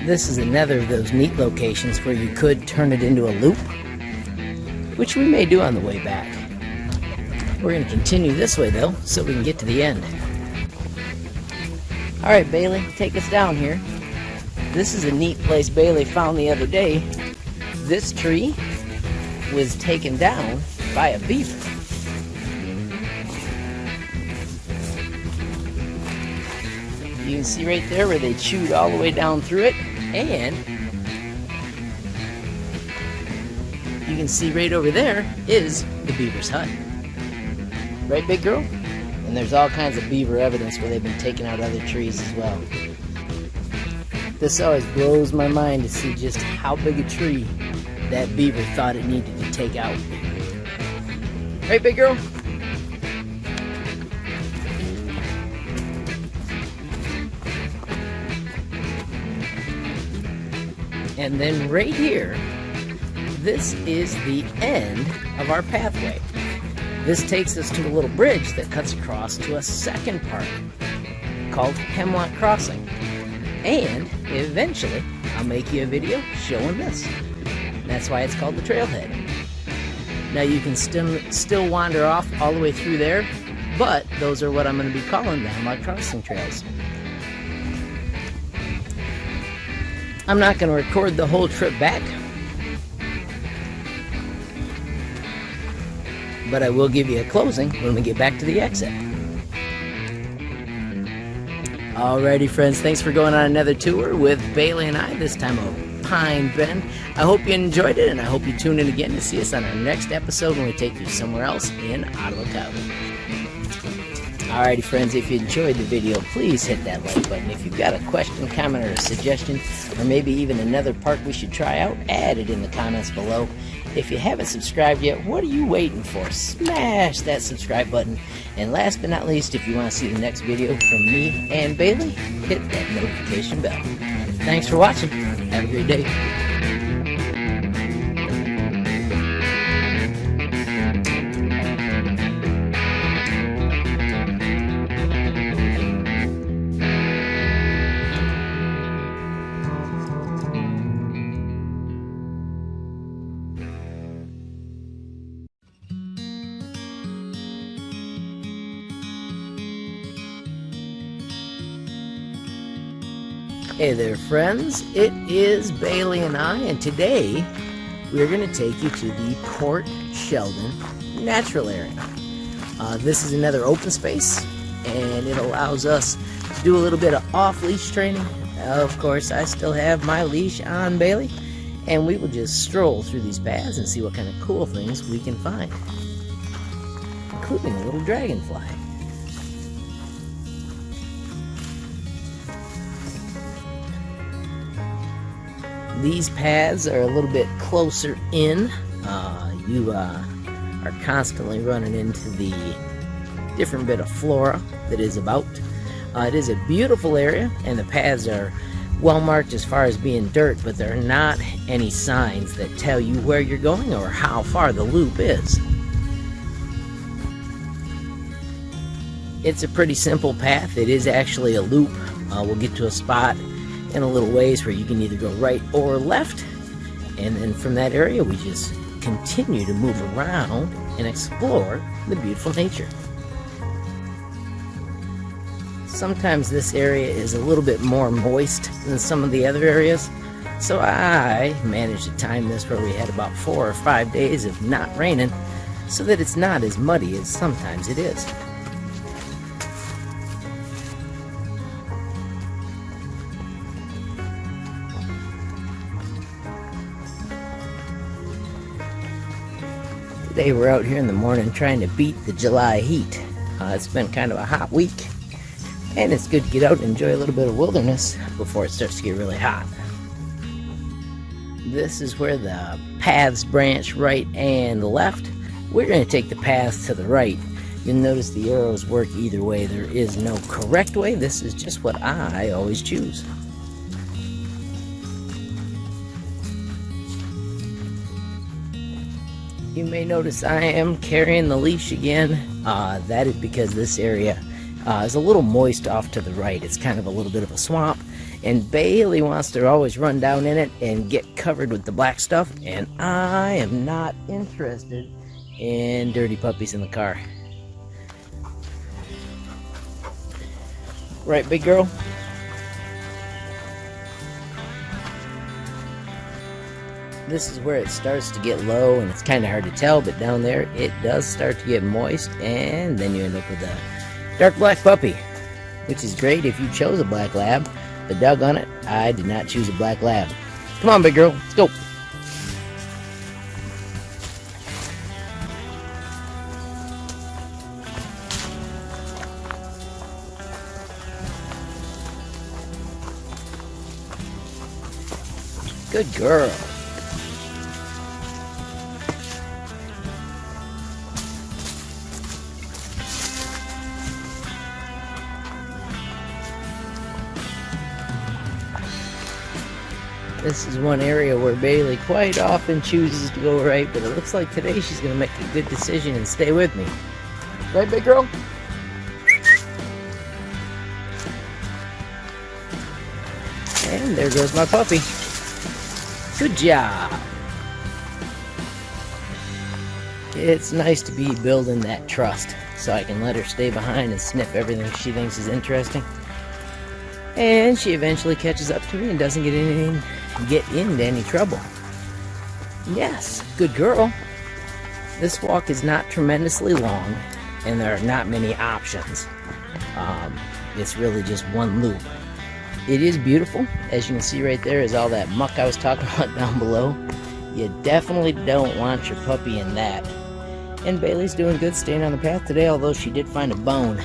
This is another of those neat locations where you could turn it into a loop, which we may do on the way back. We're going to continue this way though, so we can get to the end. Alright Bailey, take us down here. This is a neat place Bailey found the other day. This tree was taken down by a beaver. You can see right there where they chewed all the way down through it, and you can see right over there is the beaver's hut. Right, big girl? And there's all kinds of beaver evidence where they've been taking out other trees as well. This always blows my mind to see just how big a tree that beaver thought it needed to take out. Right, big girl? And then right here, this is the end of our pathway. This takes us to a little bridge that cuts across to a second park called Hemlock Crossing. And eventually, I'll make you a video showing this. That's why it's called the Trailhead. Now you can still wander off all the way through there, but those are what I'm going to be calling the Hemlock Crossing Trails. I'm not going to record the whole trip back, but I will give you a closing when we get back to the exit. Alrighty friends, thanks for going on another tour with Bailey and I, this time of Pine Bend. I hope you enjoyed it, and I hope you tune in again to see us on our next episode when we take you somewhere else in Ottawa County. Alrighty friends, if you enjoyed the video, please hit that like button. If you've got a question, comment, or a suggestion, or maybe even another park we should try out, add it in the comments below. If you haven't subscribed yet, what are you waiting for? Smash that subscribe button. And last but not least, if you want to see the next video from me and Bailey, hit that notification bell. Thanks for watching. Have a great day. Hey there friends, it is Bailey and I, and today we're going to take you to the Port Sheldon Natural Area. This is another open space, and it allows us to do a little bit of off-leash training. Of course, I still have my leash on Bailey, and we will just stroll through these paths and see what kind of cool things we can find, including a little dragonfly. These paths are a little bit closer in. You are constantly running into the different bit of flora that is about. It is a beautiful area, and the paths are well marked as far as being dirt, but there are not any signs that tell you where you're going or how far the loop is. It's a pretty simple path. It is actually a loop. We'll get to a spot in a little ways where you can either go right or left, and then from that area we just continue to move around and explore the beautiful nature. Sometimes this area is a little bit more moist than some of the other areas, so I managed to time this where we had about 4 or 5 days of not raining, so that it's not as muddy as sometimes it is. Today we're out here in the morning trying to beat the July heat. It's been kind of a hot week, and it's good to get out and enjoy a little bit of wilderness before it starts to get really hot. This is where the paths branch right and left. We're going to take the path to the right. You'll notice the arrows work either way. There is no correct way. This is just what I always choose. You may notice I am carrying the leash again. That is because this area is a little moist off to the right. It's kind of a little bit of a swamp, And Bailey wants to always run down in it and get covered with the black stuff, and I am not interested in dirty puppies in the car. Right, big girl? This is where it starts to get low, and it's kind of hard to tell, but down there it does start to get moist, and then you end up with a dark black puppy, which is great if you chose a black lab, but doggone it, I did not choose a black lab. Come on, big girl, let's go. Good girl. This is one area where Bailey quite often chooses to go right, but it looks like today she's going to make a good decision and stay with me. Right, big girl? And there goes my puppy. Good job. It's nice to be building that trust so I can let her stay behind and sniff everything she thinks is interesting. And she eventually catches up to me and doesn't get into any trouble. Yes, good girl. This walk is not tremendously long, and there are not many options. It's really just one loop. It is beautiful. As you can see right there is all that muck I was talking about down below. You definitely don't want your puppy in that. And Bailey's doing good staying on the path today, although she did find a bone,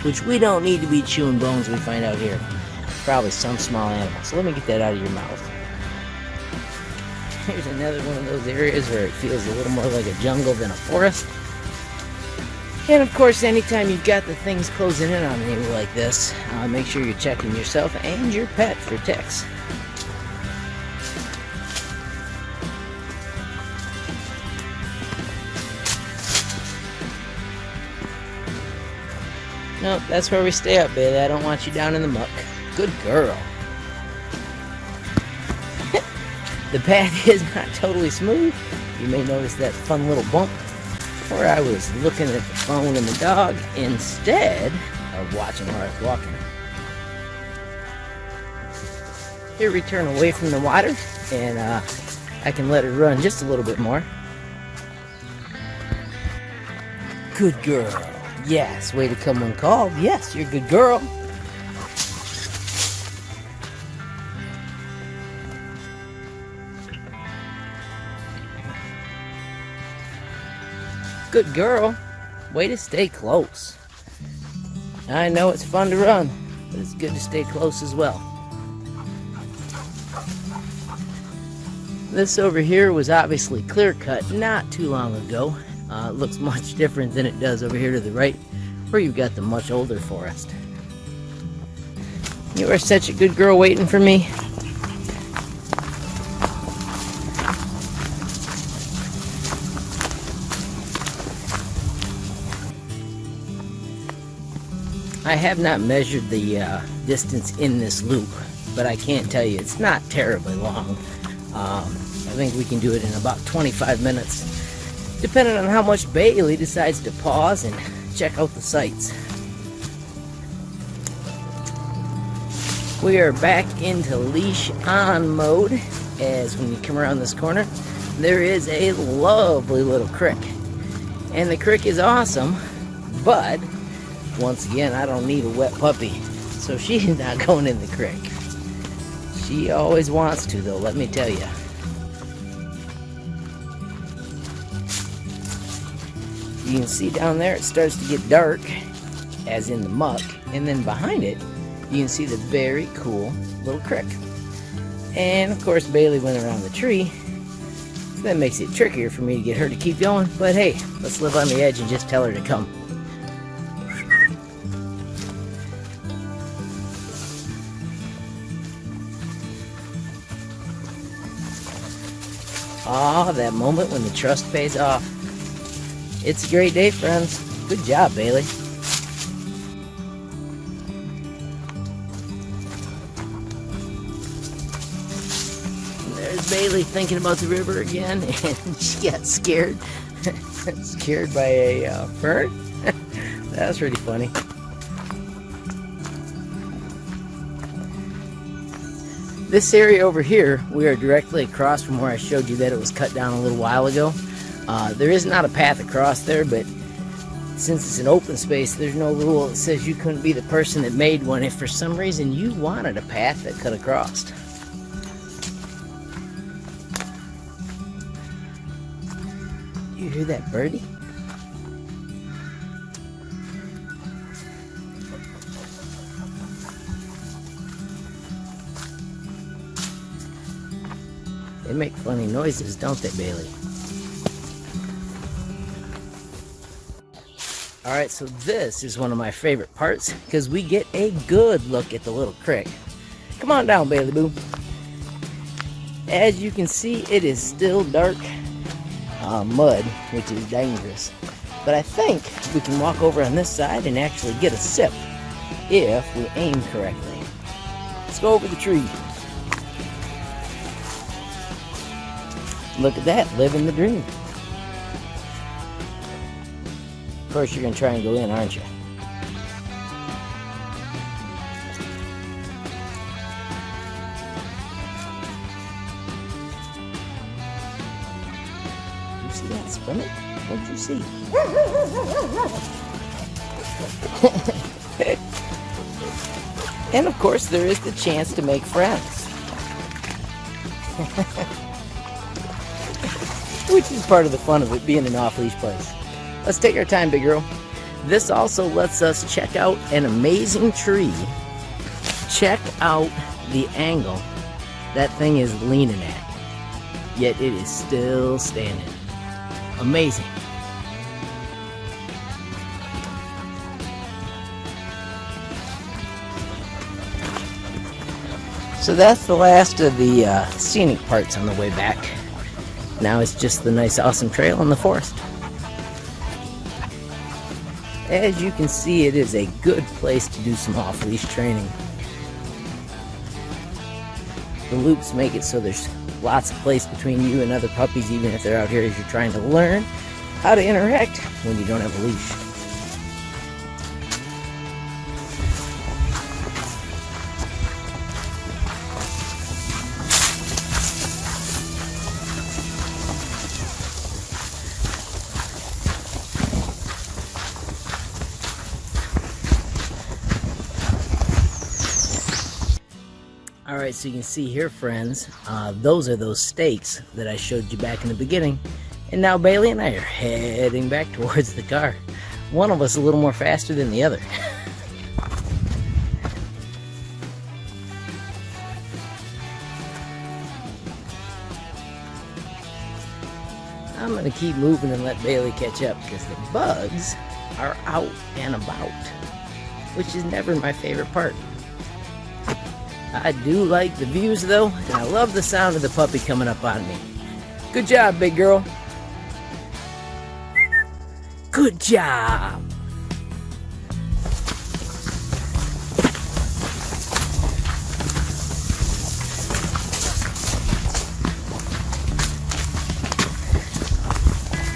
which we don't need to be chewing bones we find out here. Probably some small animal. So let me get that out of your mouth. Here's another one of those areas where it feels a little more like a jungle than a forest. And of course, anytime you've got the things closing in on you like this, make sure you're checking yourself and your pet for ticks. No, that's where we stay up, Bailey. I don't want you down in the muck. Good girl. The path is not totally smooth. You may notice that fun little bump where I was looking at the phone and the dog instead of watching where I was walking. Here we turn away from the water, and I can let her run just a little bit more. Good girl. Yes, way to come when called. Yes, you're a good girl. Good girl. Way to stay close. I know it's fun to run, but it's good to stay close as well. This over here was obviously clear cut not too long ago. It looks much different than it does over here to the right, where you've got the much older forest. You are such a good girl waiting for me. I have not measured the distance in this loop, but I can't tell you it's not terribly long. I think we can do it in about 25 minutes, depending on how much Bailey decides to pause and check out the sights. We are back into leash on mode, as when you come around this corner, there is a lovely little creek. And the creek is awesome, but once again, I don't need a wet puppy, so she's not going in the creek. She always wants to, though, let me tell you. You can see down there it starts to get dark, as in the muck, and then behind it, you can see the very cool little creek. And of course, Bailey went around the tree, so that makes it trickier for me to get her to keep going, but hey, let's live on the edge and just tell her to come. Ah, that moment when the trust pays off. It's a great day, friends. Good job, Bailey. There's Bailey thinking about the river again, and she got scared. Scared by a fern? That was pretty funny. This area over here, we are directly across from where I showed you that it was cut down a little while ago. There is not a path across there, but since it's an open space, there's no rule that says you couldn't be the person that made one if for some reason you wanted a path that cut across. You hear that birdie? They make funny noises, don't they, Bailey? Alright, so this is one of my favorite parts because we get a good look at the little creek. Come on down, Bailey Boo. As you can see, it is still dark mud, which is dangerous. But I think we can walk over on this side and actually get a sip if we aim correctly. Let's go over the tree. Look at that, living the dream. Of course, you're going to try and go in, aren't you? You see that swimming? What did you see? And of course, there is the chance to make friends. Which is part of the fun of it being an off-leash place. Let's take our time, big girl. This also lets us check out an amazing tree. Check out the angle that thing is leaning at. Yet it is still standing. Amazing. So that's the last of the scenic parts on the way back. Now it's just the nice, awesome trail in the forest. As you can see, it is a good place to do some off-leash training. The loops make it so there's lots of place between you and other puppies, even if they're out here as you're trying to learn how to interact when you don't have a leash. Alright, so you can see here, friends, those are those stakes that I showed you back in the beginning. And now Bailey and I are heading back towards the car. One of us a little more faster than the other. I'm going to keep moving and let Bailey catch up because the bugs are out and about, which is never my favorite part. I do like the views though, and I love the sound of the puppy coming up on me. Good job, big girl. Good job.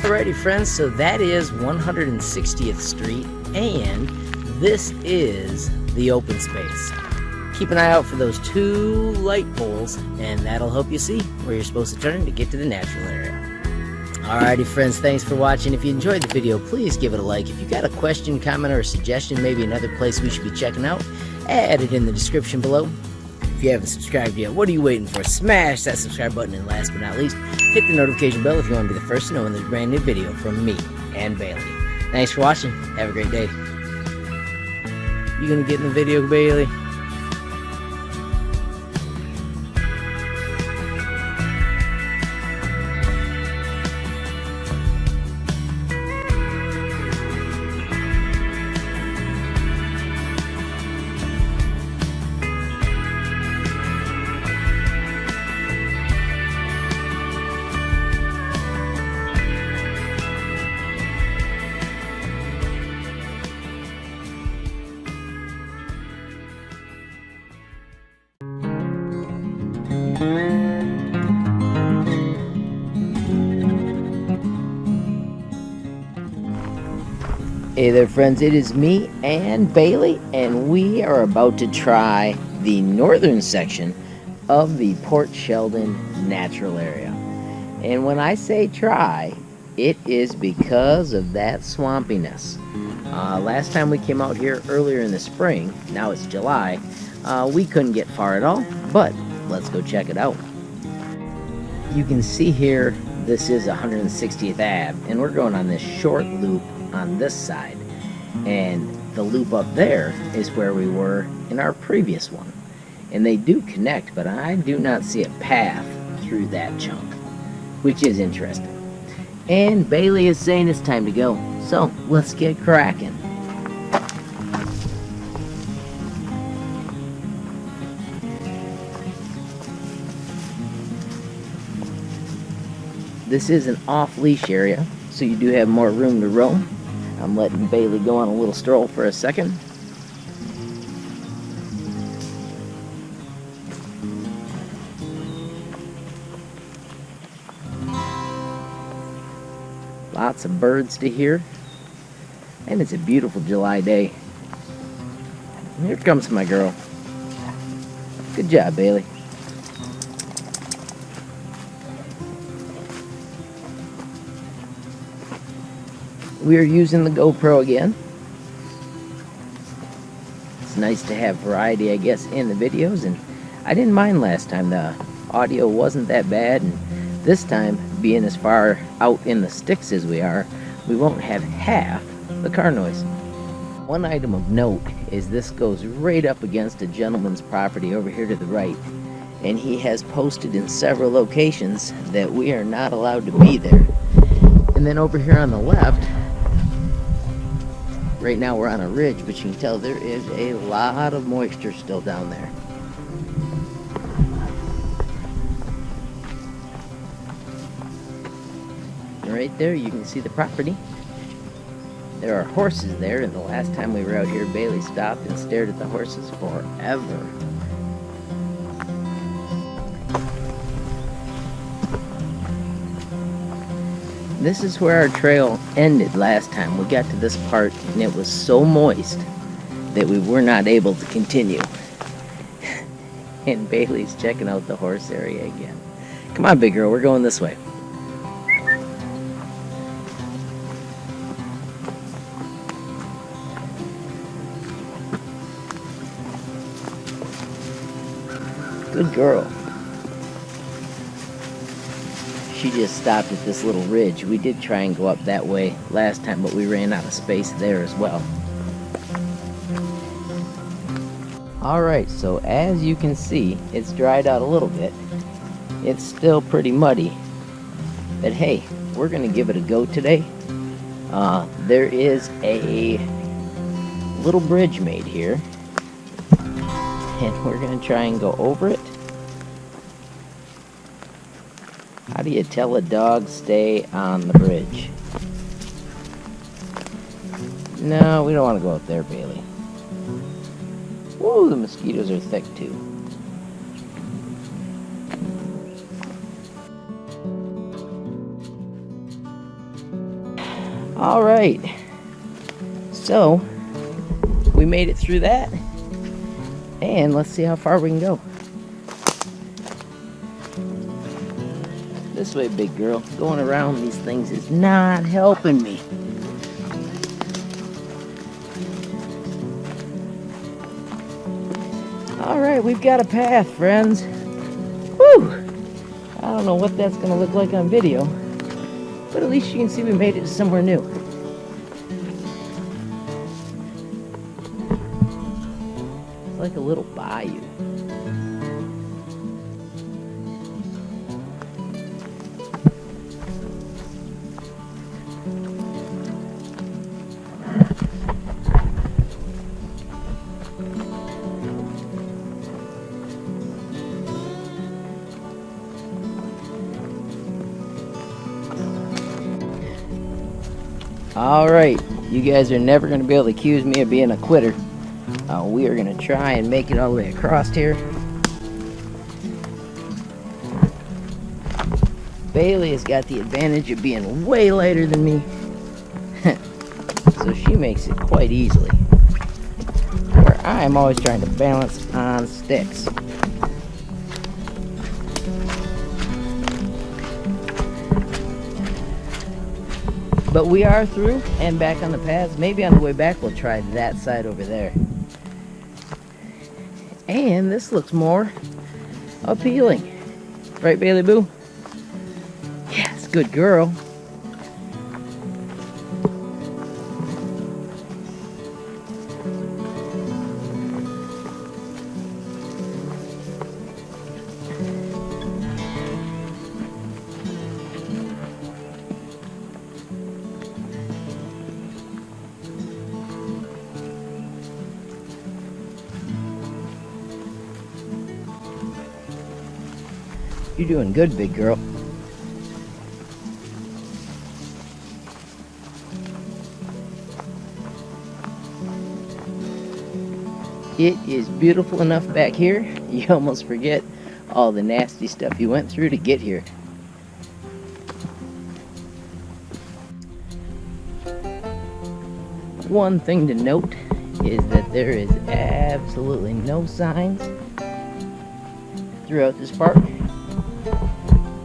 Alrighty, friends, so that is 160th Street, and this is the open space. Keep an eye out for those 2 light poles, and that'll help you see where you're supposed to turn to get to the natural area. Alrighty, friends, thanks for watching. If you enjoyed the video, please give it a like. If you got a question, comment, or a suggestion, maybe another place we should be checking out, add it in the description below. If you haven't subscribed yet, what are you waiting for? Smash that subscribe button, and last but not least, hit the notification bell if you want to be the first to know when there's a brand new video from me and Bailey. Thanks for watching. Have a great day. You gonna get in the video, Bailey? Hey there friends, it is me and Bailey, and we are about to try the northern section of the Port Sheldon Natural Area. And when I say try, it is because of that swampiness. Last time we came out here earlier in the spring, now it's July, we couldn't get far at all, but let's go check it out. You can see here, this is 160th Ave, and we're going on this short loop on this side, and the loop up there is where we were in our previous one, and they do connect, but I do not see a path through that chunk, which is interesting. And Bailey is saying it's time to go, so let's get cracking. This is an off-leash area, so you do have more room to roam. I'm letting Bailey go on a little stroll for a second. Lots of birds to hear, and it's a beautiful July day. And here comes my girl. Good job, Bailey. We are using the GoPro again. It's nice to have variety, I guess, in the videos, and I didn't mind last time. The audio wasn't that bad, and this time, being as far out in the sticks as we are, we won't have half the car noise. One item of note is this goes right up against a gentleman's property over here to the right, and he has posted in several locations that we are not allowed to be there. And then over here on the left, right now we're on a ridge, but you can tell there is a lot of moisture still down there. And right there you can see the property. There are horses there, and the last time we were out here, Bailey stopped and stared at the horses forever. This is where our trail ended last time. We got to this part and it was so moist that we were not able to continue. And Bailey's checking out the horse area again. Come on, big girl, we're going this way. Good girl. She just stopped at this little ridge. We did try and go up that way last time, but we ran out of space there as well. Alright, so as you can see, it's dried out a little bit. It's still pretty muddy. But hey, we're going to give it a go today. There is a little bridge made here, and we're going to try and go over it. How do you tell a dog stay on the bridge? No, we don't want to go up there, Bailey. Whoa, the mosquitoes are thick too. Alright, so we made it through that, and let's see how far we can go. This way, big girl. Going around these things is not helping me. Alright, we've got a path, friends. Whew! I don't know what that's going to look like on video, but at least you can see we made it to somewhere new. It's like a little bayou. Alright, you guys are never going to be able to accuse me of being a quitter. We are going to try and make it all the way across here. Bailey has got the advantage of being way lighter than me. so she makes it quite easily. Where I'm always trying to balance on sticks. But we are through and back on the paths. Maybe on the way back we'll try that side over there. And this looks more appealing. Right, Bailey Boo? Yes, good girl. You're doing good, big girl. It is beautiful enough back here, you almost forget all the nasty stuff you went through to get here. One thing to note is that there is absolutely no signs throughout this park.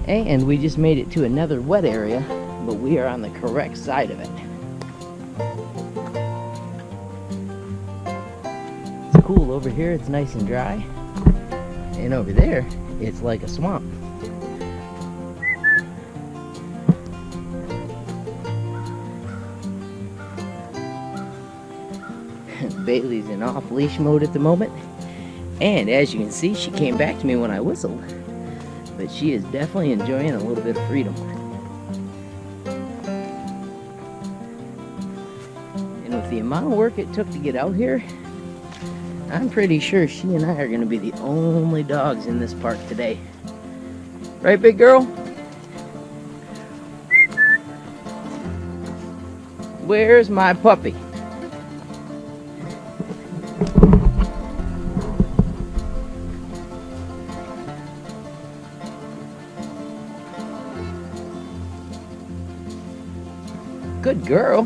And we just made it to another wet area, but we are on the correct side of it. It's cool over here, it's nice and dry. And over there, it's like a swamp. Bailey's in off-leash mode at the moment. And as you can see, she came back to me when I whistled. But she is definitely enjoying a little bit of freedom. And with the amount of work it took to get out here, I'm pretty sure she and I are going to be the only dogs in this park today. Right, big girl? Where's my puppy? Good girl.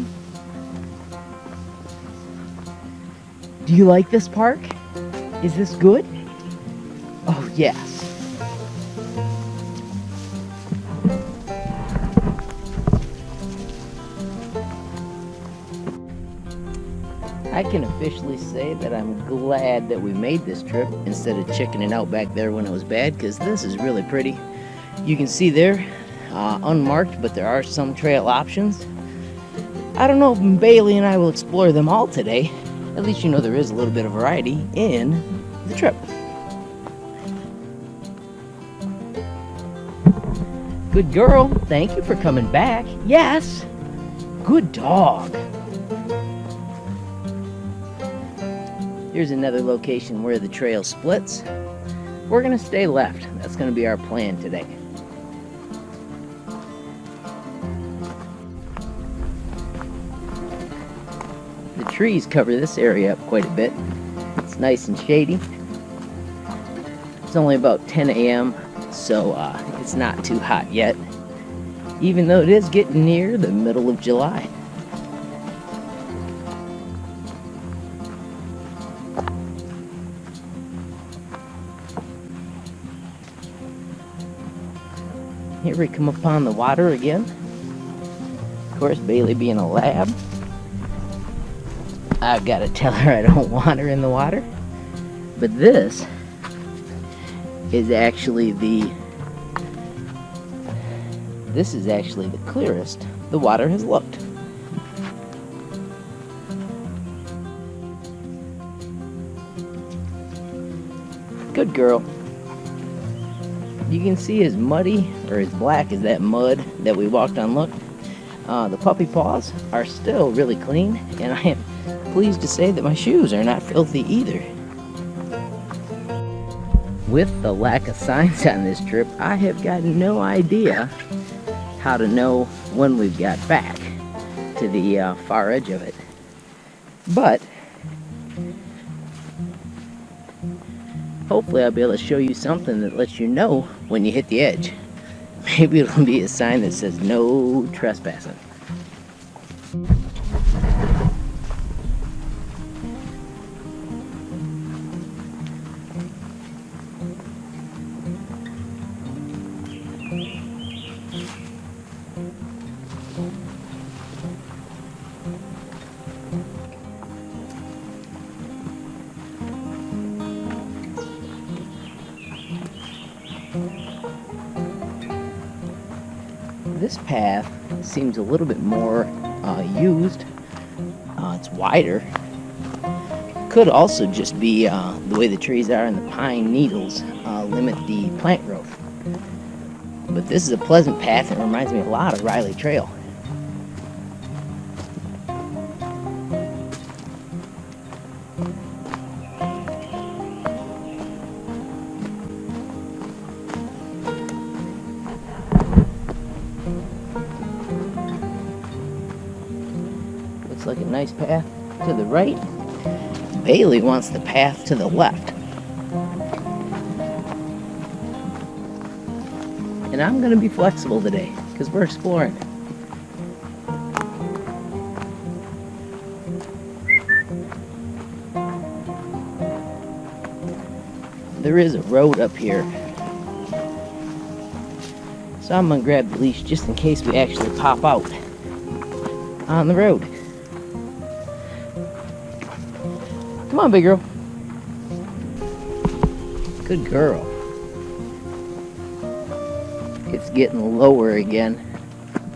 Do you like this park? Is this good? Oh, yes. I can officially say that I'm glad that we made this trip instead of chickening out back there when it was bad, because this is really pretty. You can see there, unmarked, but there are some trail options. I don't know if Bailey and I will explore them all today. At least you know there is a little bit of variety in the trip. Good girl. Thank you for coming back. Yes. Good dog. Here's another location where the trail splits. We're going to stay left. That's going to be our plan today. The trees cover this area up quite a bit. It's nice and shady. It's only about 10 a.m., so it's not too hot yet, even though it is getting near the middle of July. Here we come upon the water again. Of course, Bailey being a lab, I've got to tell her I don't want her in the water. But this is actually the clearest the water has looked. Good girl. You can see as muddy or as black as that mud that we walked on looked. The puppy paws are still really clean, and I am pleased to say that my shoes are not filthy either. With the lack of signs on this trip, I have got no idea how to know when we've got back to the far edge of it. But hopefully I'll be able to show you something that lets you know when you hit the edge. Maybe it'll be a sign that says no trespassing. This path seems a little bit more used. It's wider. Could also just be the way the trees are and the pine needles limit the plant growth. But this is a pleasant path and reminds me a lot of Riley Trail. Looks like a nice path to the right. Bailey wants the path to the left. And I'm going to be flexible today because we're exploring. There is a road up here, so I'm going to grab the leash just in case we actually pop out on the road. Come on, big girl. Good girl. It's getting lower again.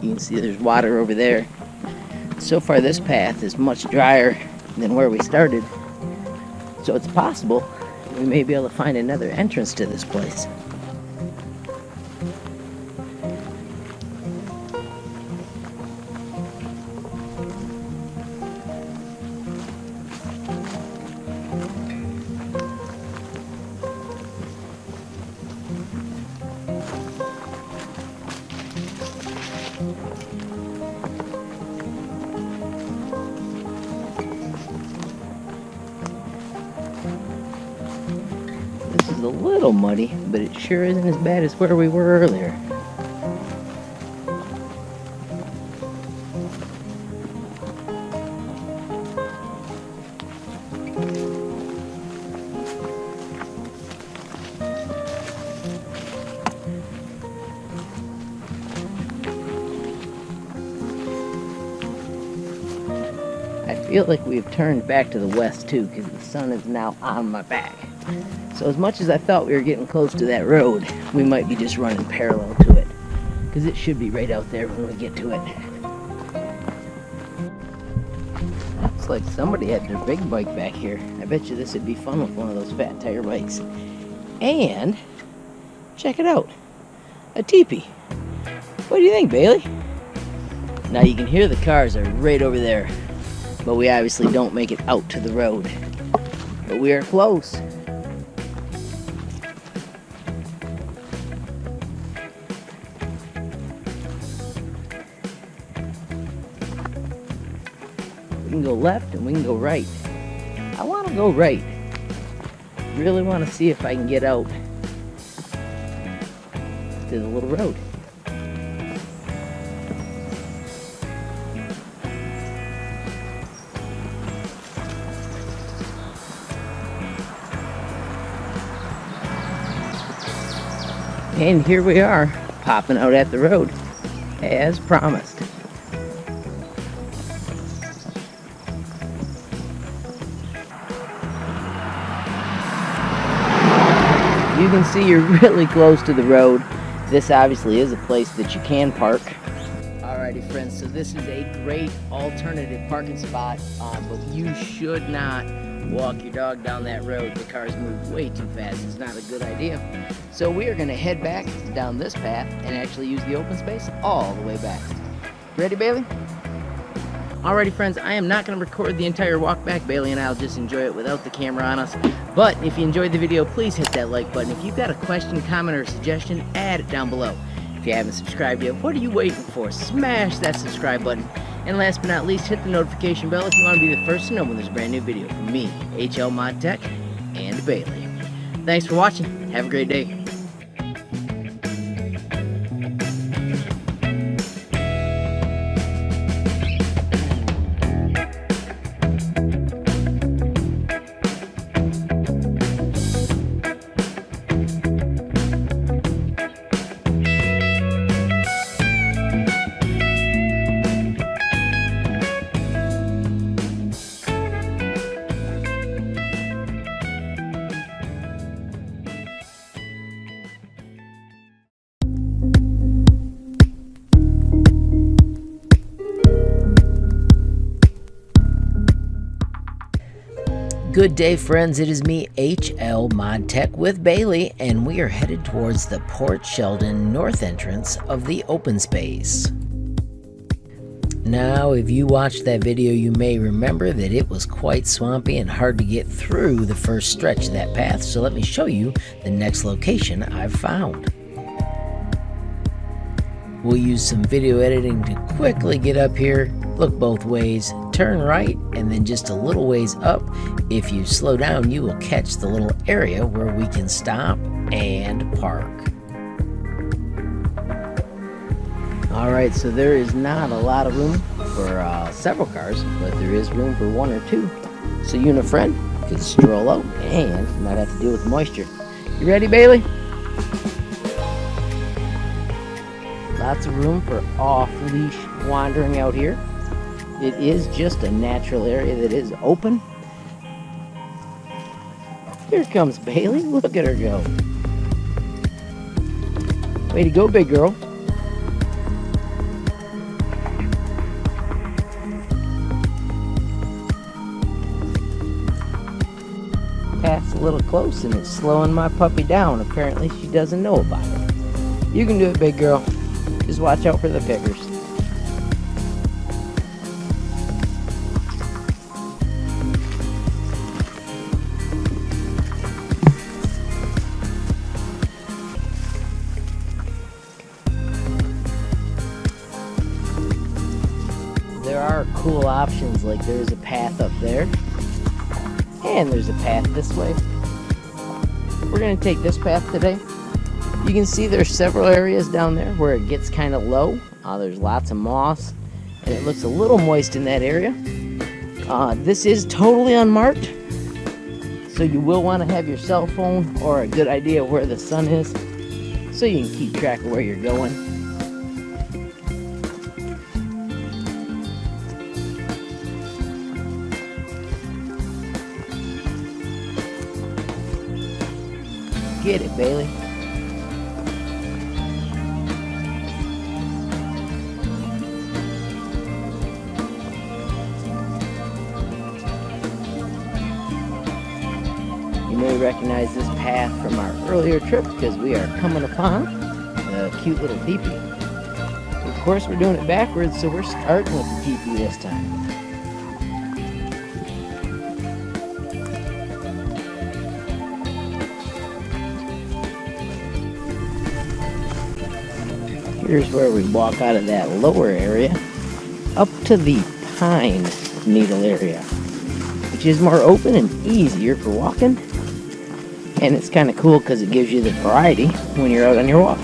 You can see there's water over there. So far this path is much drier than where we started. So it's possible we may be able to find another entrance to this place. This is a little muddy, but it sure isn't as bad as where we were earlier. I feel like we've turned back to the west too, because the sun is now on my back. So as much as I thought we were getting close to that road, we might be just running parallel to it, because it should be right out there when we get to it. Looks like somebody had their big bike back here. I bet you this would be fun with one of those fat tire bikes. And check it out, a teepee. What do you think, Bailey? Now you can hear the cars are right over there, but we obviously don't make it out to the road. But we are close. We can go left and we can go right. I want to go right. Really want to see if I can get out to the little road. And here we are, popping out at the road, as promised. You can see you're really close to the road. This obviously is a place that you can park. Alrighty friends, so this is a great alternative parking spot, but you should not walk your dog down that road. The cars move way too fast. It's not a good idea. So we are going to head back down this path and actually use the open space all the way back. Ready, Bailey? Alrighty friends, I am not going to record the entire walk back. Bailey and I will just enjoy it without the camera on us. But if you enjoyed the video, please hit that like button. If you've got a question, comment, or suggestion, add it down below. If you haven't subscribed yet, what are you waiting for? Smash that subscribe button. And last but not least, hit the notification bell if you want to be the first to know when there's a brand new video from me, HLModTech, and Bailey. Thanks for watching. Have a great day. Good day, friends. It is me, HLModTech, with Bailey, and we are headed towards the Port Sheldon north entrance of the open space. Now, if you watched that video, you may remember that it was quite swampy and hard to get through the first stretch of that path, so let me show you the next location I've found. We'll use some video editing to quickly get up here, look both ways, turn right, and then just a little ways up. If you slow down, you will catch the little area where we can stop and park. Alright, so there is not a lot of room for several cars, but there is room for one or two. So you and a friend could stroll out and not have to deal with moisture. You ready, Bailey? Lots of room for off-leash wandering out here. It is just a natural area that is open. Here comes Bailey. Look at her go. Way to go, big girl. Path's a little close and it's slowing my puppy down. Apparently she doesn't know about it. You can do it, big girl. Just watch out for the pickers. There are cool options, like there's a path up there, and there's a path this way. We're going to take this path today. You can see there's several areas down there where it gets kind of low. There's lots of moss, and it looks a little moist in that area. This is totally unmarked, so you will want to have your cell phone or a good idea where the sun is, so you can keep track of where you're going. Get it, Bailey. You may recognize this path from our earlier trip because we are coming upon the cute little teepee. Of course, we're doing it backwards, so we're starting with the teepee this time. Here's where we walk out of that lower area up to the pine needle area, which is more open and easier for walking. And it's kind of cool because it gives you the variety when you're out on your walk.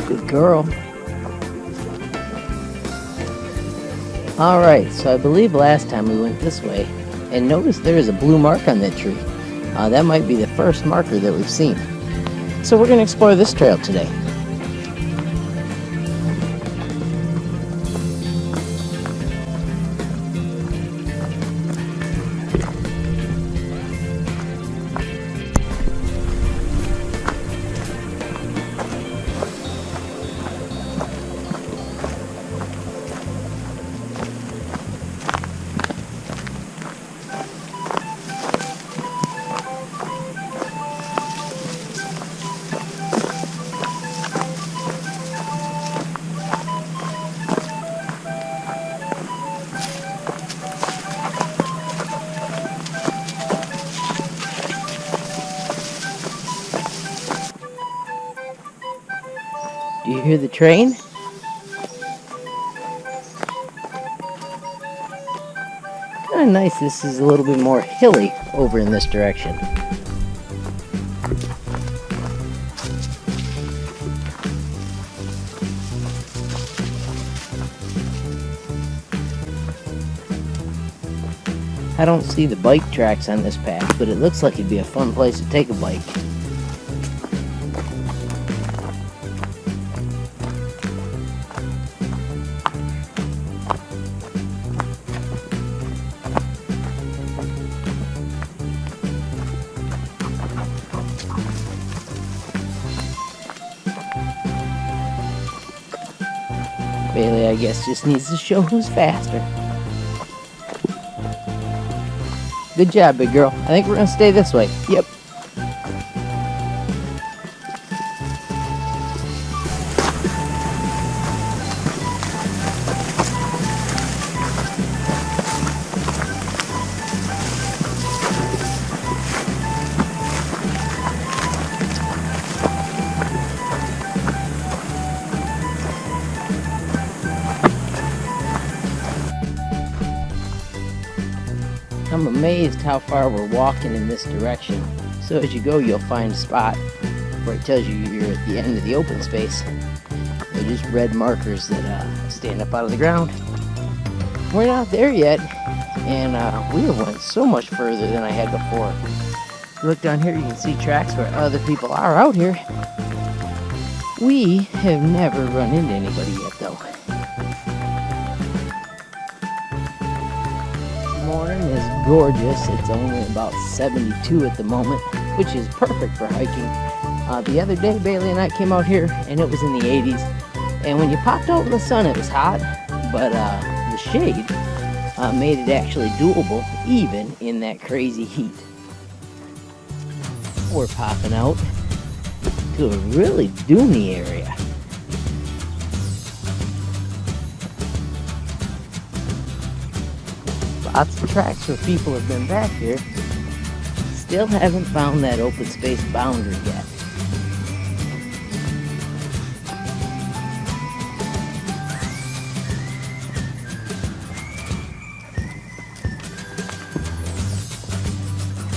Good girl. Alright, so I believe last time we went this way, and notice there is a blue mark on that tree. That might be the first marker that we've seen. So we're going to explore this trail today. Do you hear the train? Kind of nice. This is a little bit more hilly over in this direction. I don't see the bike tracks on this path, but it looks like it'd be a fun place to take a bike. Bailey, I guess, just needs to show who's faster. Good job, big girl. I think we're gonna stay this way. Yep. I'm amazed how far we're walking in this direction. So as you go, you'll find a spot where it tells you you're at the end of the open space. They're just red markers that stand up out of the ground. We're not there yet, and we have went so much further than I had before. If you look down here, you can see tracks where other people are out here. We have never run into anybody yet, though. Morning is gorgeous. It's only about 72 at the moment, which is perfect for hiking. The other day, Bailey and I came out here, and it was in the 80s. And when you popped out in the sun, it was hot, but the shade made it actually doable, even in that crazy heat. We're popping out to a really doomy area. Lots of tracks where people have been back here. Still haven't found that open space boundary yet.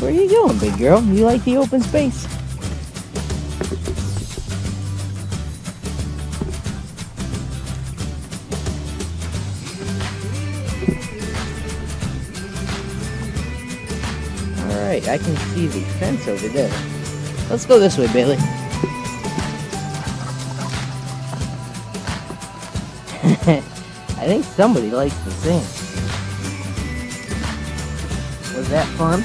Where are you going, big girl? You like the open space? Alright, I can see the fence over there. Let's go this way, Bailey. I think somebody likes to sing. Was that fun?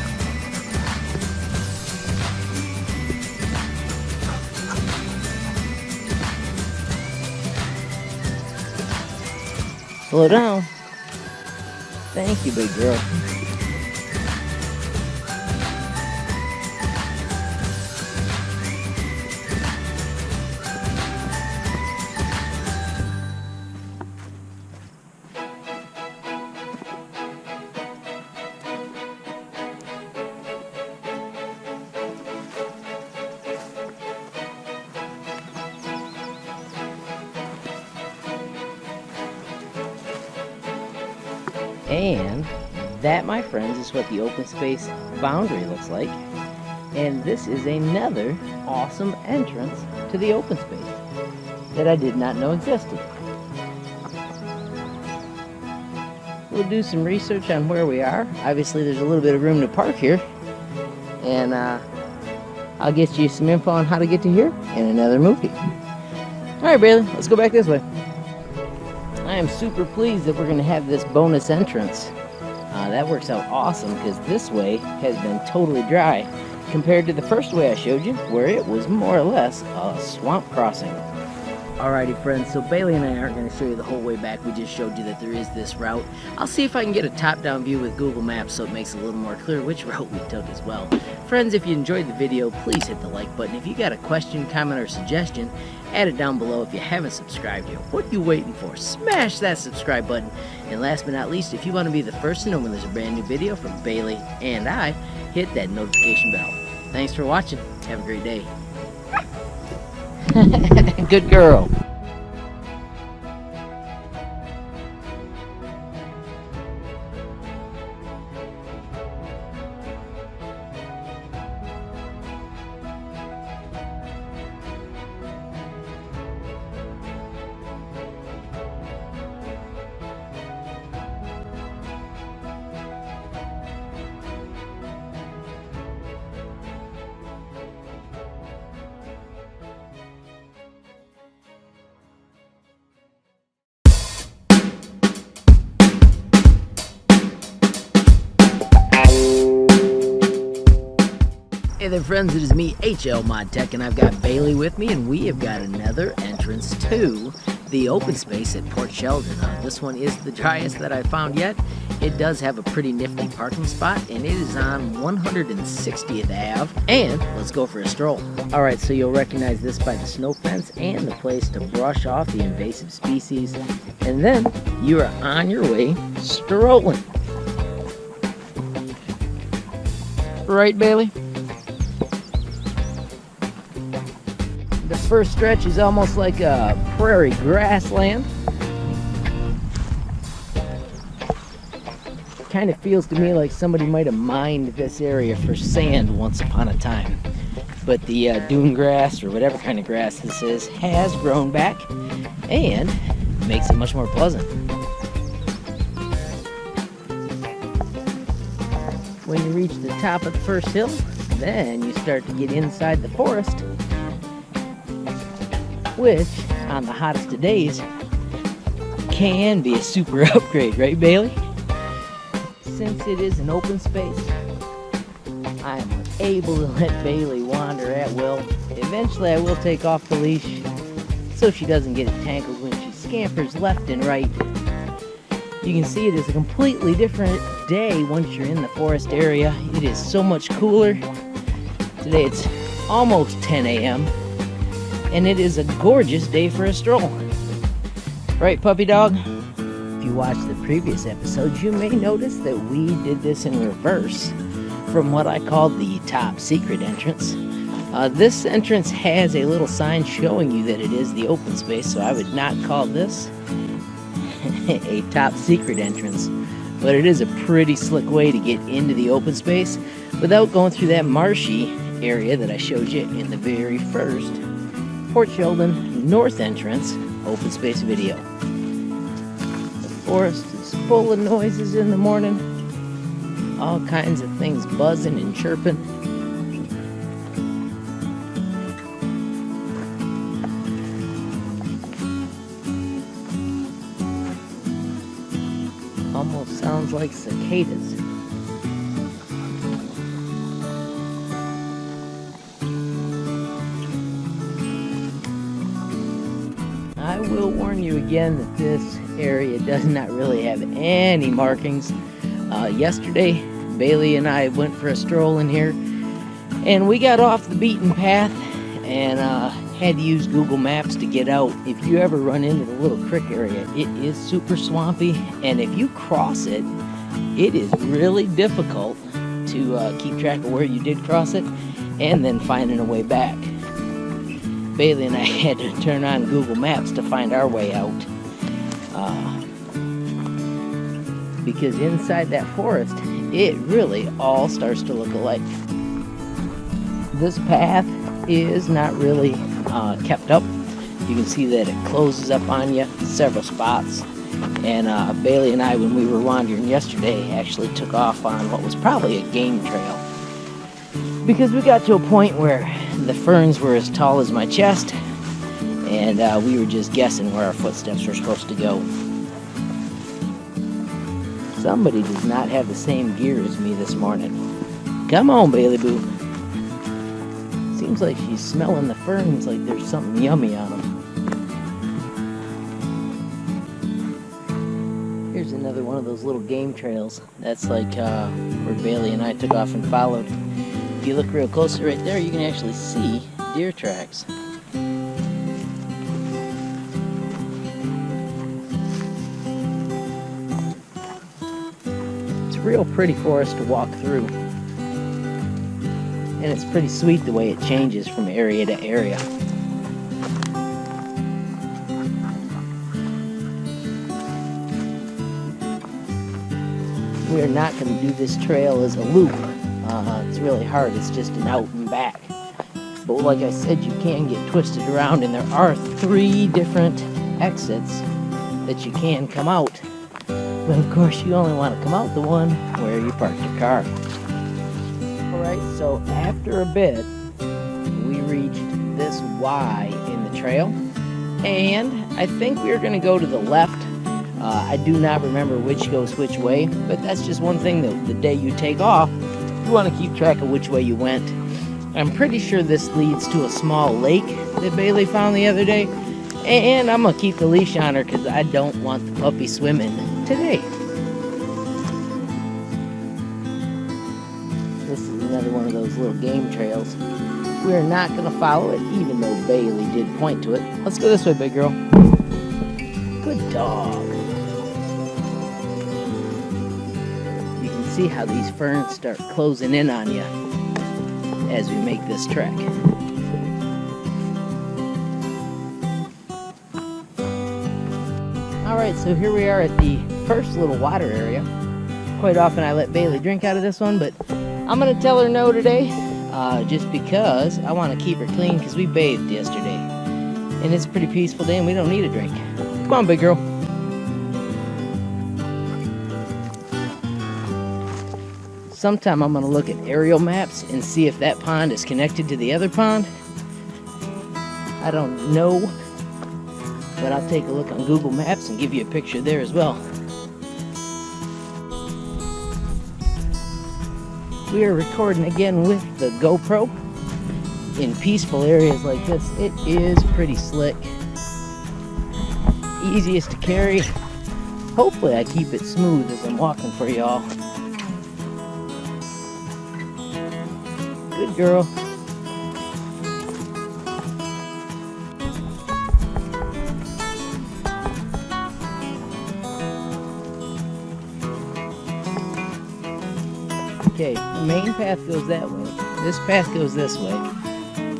Slow down. Thank you, big girl. And that, my friends, is what the open space boundary looks like. And this is another awesome entrance to the open space that I did not know existed. We'll do some research on where we are. Obviously, there's a little bit of room to park here. And I'll get you some info on how to get to here in another movie. Alright, Bailey, let's go back this way. I am super pleased that we're going to have this bonus entrance. That works out awesome because this way has been totally dry compared to the first way I showed you, where it was more or less a swamp crossing. Alrighty, friends, so Bailey and I aren't going to show you the whole way back. We just showed you that there is this route. I'll see if I can get a top-down view with Google Maps so it makes it a little more clear which route we took as well. Friends, if you enjoyed the video, please hit the like button. If you got a question, comment, or suggestion, add it down below. If you haven't subscribed yet, what are you waiting for? Smash that subscribe button. And last but not least, if you want to be the first to know when there's a brand new video from Bailey and I, hit that notification bell. Thanks for watching. Have a great day. Good girl. Hey there, friends, it is me, HLModTech, and I've got Bailey with me, and we have got another entrance to the open space at Port Sheldon. This one is the driest that I've found yet. It does have a pretty nifty parking spot, and it is on 160th Ave. And let's go for a stroll. All right, so you'll recognize this by the snow fence and the place to brush off the invasive species. And then you are on your way strolling. Right, Bailey? The first stretch is almost like a prairie grassland. Kind of feels to me like somebody might have mined this area for sand once upon a time. But the dune grass, or whatever kind of grass this is, has grown back and makes it much more pleasant. When you reach the top of the first hill, then you start to get inside the forest, which, on the hottest of days, can be a super upgrade, right, Bailey? Since it is an open space, I am able to let Bailey wander at will. Eventually, I will take off the leash so she doesn't get entangled when she scampers left and right. You can see it is a completely different day once you're in the forest area. It is so much cooler. Today it's almost 10 a.m. and it is a gorgeous day for a stroll. Right, puppy dog? If you watched the previous episodes, you may notice that we did this in reverse from what I called the top secret entrance. This entrance has a little sign showing you that it is the open space, so I would not call this a top secret entrance. But it is a pretty slick way to get into the open space without going through that marshy area that I showed you in the very first Port Sheldon North entrance open space video. The forest is full of noises in the morning, all kinds of things buzzing and chirping. Almost sounds like cicadas. I will warn you again that this area does not really have any markings. Yesterday, Bailey and I went for a stroll in here, and we got off the beaten path and had to use Google Maps to get out. If you ever run into the little creek area, it is super swampy, and if you cross it, it is really difficult to keep track of where you did cross it and then finding a way back. Bailey and I had to turn on Google Maps to find our way out. Because inside that forest, it really all starts to look alike. This path is not really kept up. You can see that it closes up on you several spots. And Bailey and I, when we were wandering yesterday, actually took off on what was probably a game trail. Because we got to a point where the ferns were as tall as my chest, and we were just guessing where our footsteps were supposed to go. Somebody does not have the same gear as me this morning. Come on, Bailey Boo. Seems like she's smelling the ferns like there's something yummy on them. Here's another one of those little game trails. That's like where Bailey and I took off and followed. If you look real close right there, you can actually see deer tracks. It's a real pretty forest to walk through. And it's pretty sweet the way it changes from area to area. We are not going to do this trail as a loop. It's really hard. It's just an out and back. But like I said, you can get twisted around, and there are 3 different exits that you can come out. But of course, you only want to come out the one where you parked your car. Alright, so after a bit, we reached this Y in the trail, and I think we are going to go to the left. I do not remember which goes which way, but that's just one thing that the day you take off, you want to keep track of which way you went. I'm pretty sure this leads to a small lake that Bailey found the other day. And I'm gonna keep the leash on her because I don't want the puppy swimming today. This is another one of those little game trails. We're not gonna follow it, even though Bailey did point to it. Let's go this way, big girl. Good dog. You can see how these ferns start closing in on you as we make this trek. Alright, so here we are at the first little water area. Quite often I let Bailey drink out of this one, but I'm going to tell her no today, just because I want to keep her clean because we bathed yesterday. And it's a pretty peaceful day and we don't need a drink. Come on, big girl. Sometime I'm going to look at aerial maps and see if that pond is connected to the other pond. I don't know, but I'll take a look on Google Maps and give you a picture there as well. We are recording again with the GoPro in peaceful areas like this. It is pretty slick. Easiest to carry. Hopefully I keep it smooth as I'm walking for y'all. Good girl. Okay, the main path goes that way. This path goes this way.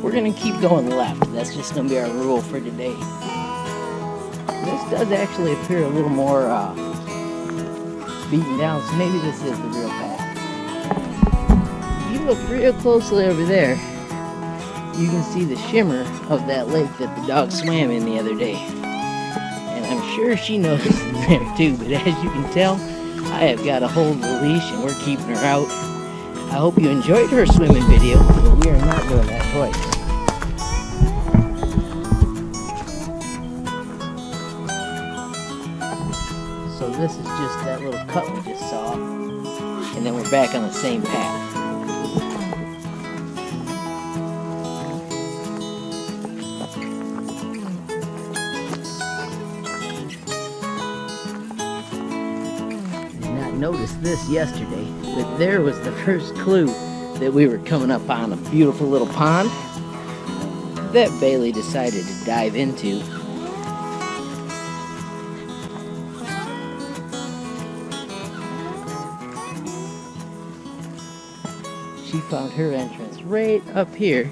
We're going to keep going left. That's just going to be our rule for today. This does actually appear a little more beaten down, so maybe this is the real path. If you look real closely over there, you can see the shimmer of that lake that the dog swam in the other day. And I'm sure she noticed it there too, but as you can tell, I have got a hold of the leash and we're keeping her out. I hope you enjoyed her swimming video, but we are not doing that twice. So this is just that little cut we just saw, and then we're back on the same path. Noticed this yesterday, but there was the first clue that we were coming up on a beautiful little pond that Bailey decided to dive into. She found her entrance right up here.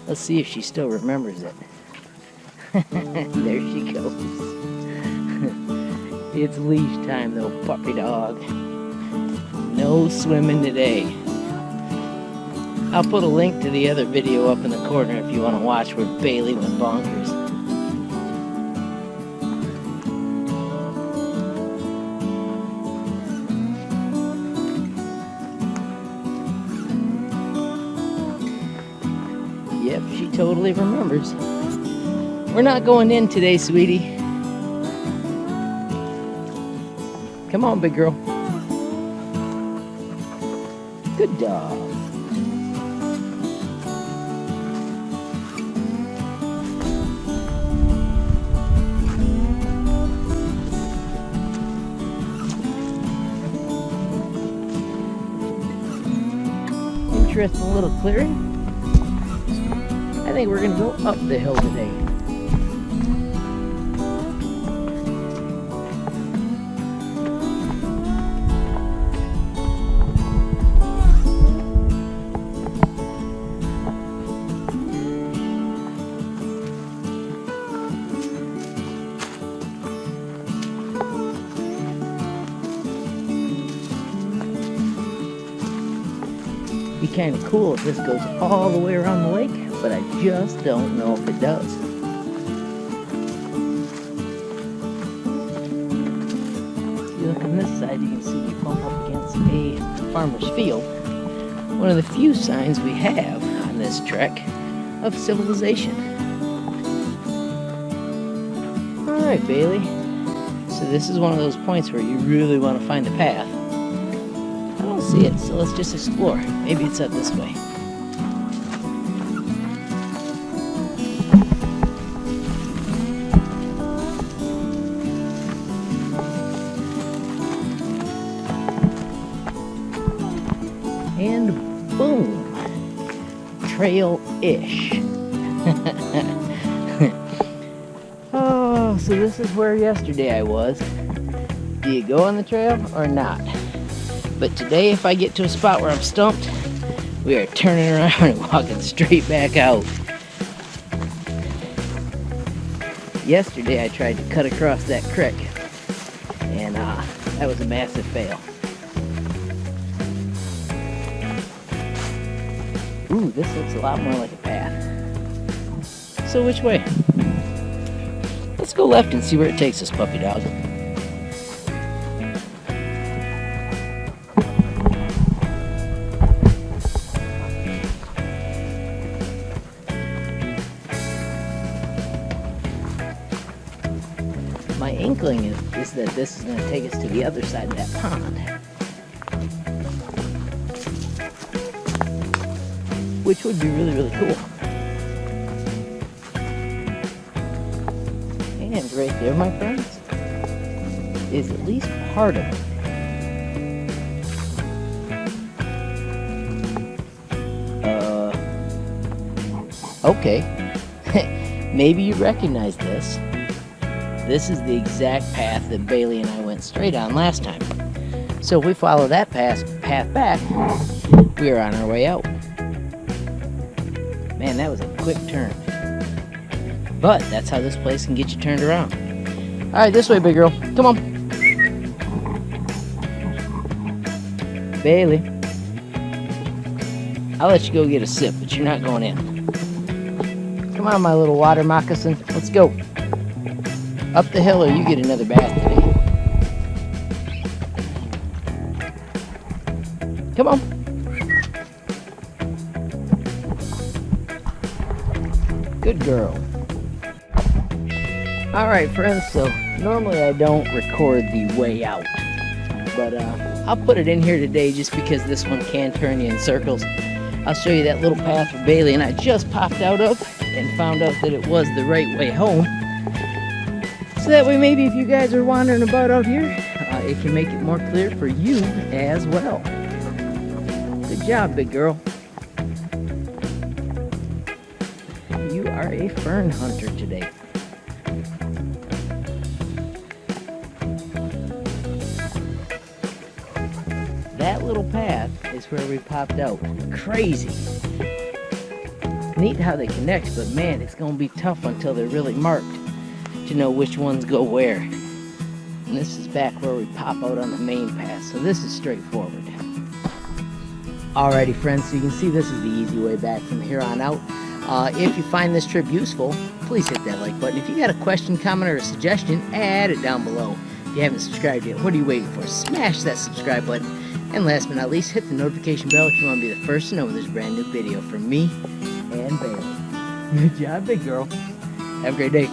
Let's see if she still remembers it. There she goes. It's leash time though, puppy dog. No swimming today. I'll put a link to the other video up in the corner if you want to watch where Bailey went bonkers. Yep, she totally remembers. We're not going in today, sweetie. Come on, big girl. Good dog. Interesting little clearing. I think we're going to go up the hill today. Be kind of cool if this goes all the way around the lake, but I just don't know if it does. If you look on this side, you can see we bump up against a farmer's field. One of the few signs we have on this trek of civilization. Alright, Bailey. So this is one of those points where you really want to find the path. I don't see it, so let's just explore. Maybe it's up this way. And boom, trail-ish. Oh, so this is where yesterday I was. Do you go on the trail or not? But today, if I get to a spot where I'm stumped, we are turning around and walking straight back out. Yesterday I tried to cut across that creek, and that was a massive fail. Ooh, this looks a lot more like a path. So which way? Let's go left and see where it takes us, puppy dog. My inkling is that this is going to take us to the other side of that pond, which would be really, really cool. And right there, my friends, is at least part of it. Okay. Maybe you recognize this. This is the exact path that Bailey and I went straight on last time. So if we follow that path back, we are on our way out. Man, that was a quick turn. But that's how this place can get you turned around. Alright, this way, big girl. Come on. Bailey. I'll let you go get a sip, but you're not going in. Come on, my little water moccasin. Let's go. Up the hill or you get another bath today. Come on. Good girl. Alright friends, so normally I don't record the way out. But I'll put it in here today just because this one can turn you in circles. I'll show you that little path where Bailey and I just popped out of and found out that it was the right way home. So that way maybe if you guys are wandering about out here, it can make it more clear for you as well. Good job, big girl. You are a fern hunter today. That little path is where we popped out. Crazy. Neat how they connect, but man, it's going to be tough until they're really marked to know which ones go where. And this is back where we pop out on the main path, so this is straightforward. Alrighty friends, so you can see this is the easy way back from here on out. If you find this trip useful, please hit that like button. If you got a question, comment, or a suggestion, add it down below. If you haven't subscribed yet, what are you waiting for? Smash that subscribe button. And last but not least, hit the notification bell if you want to be the first to know when there's a brand new video from me and Bailey. Good job, big girl. Have a great day.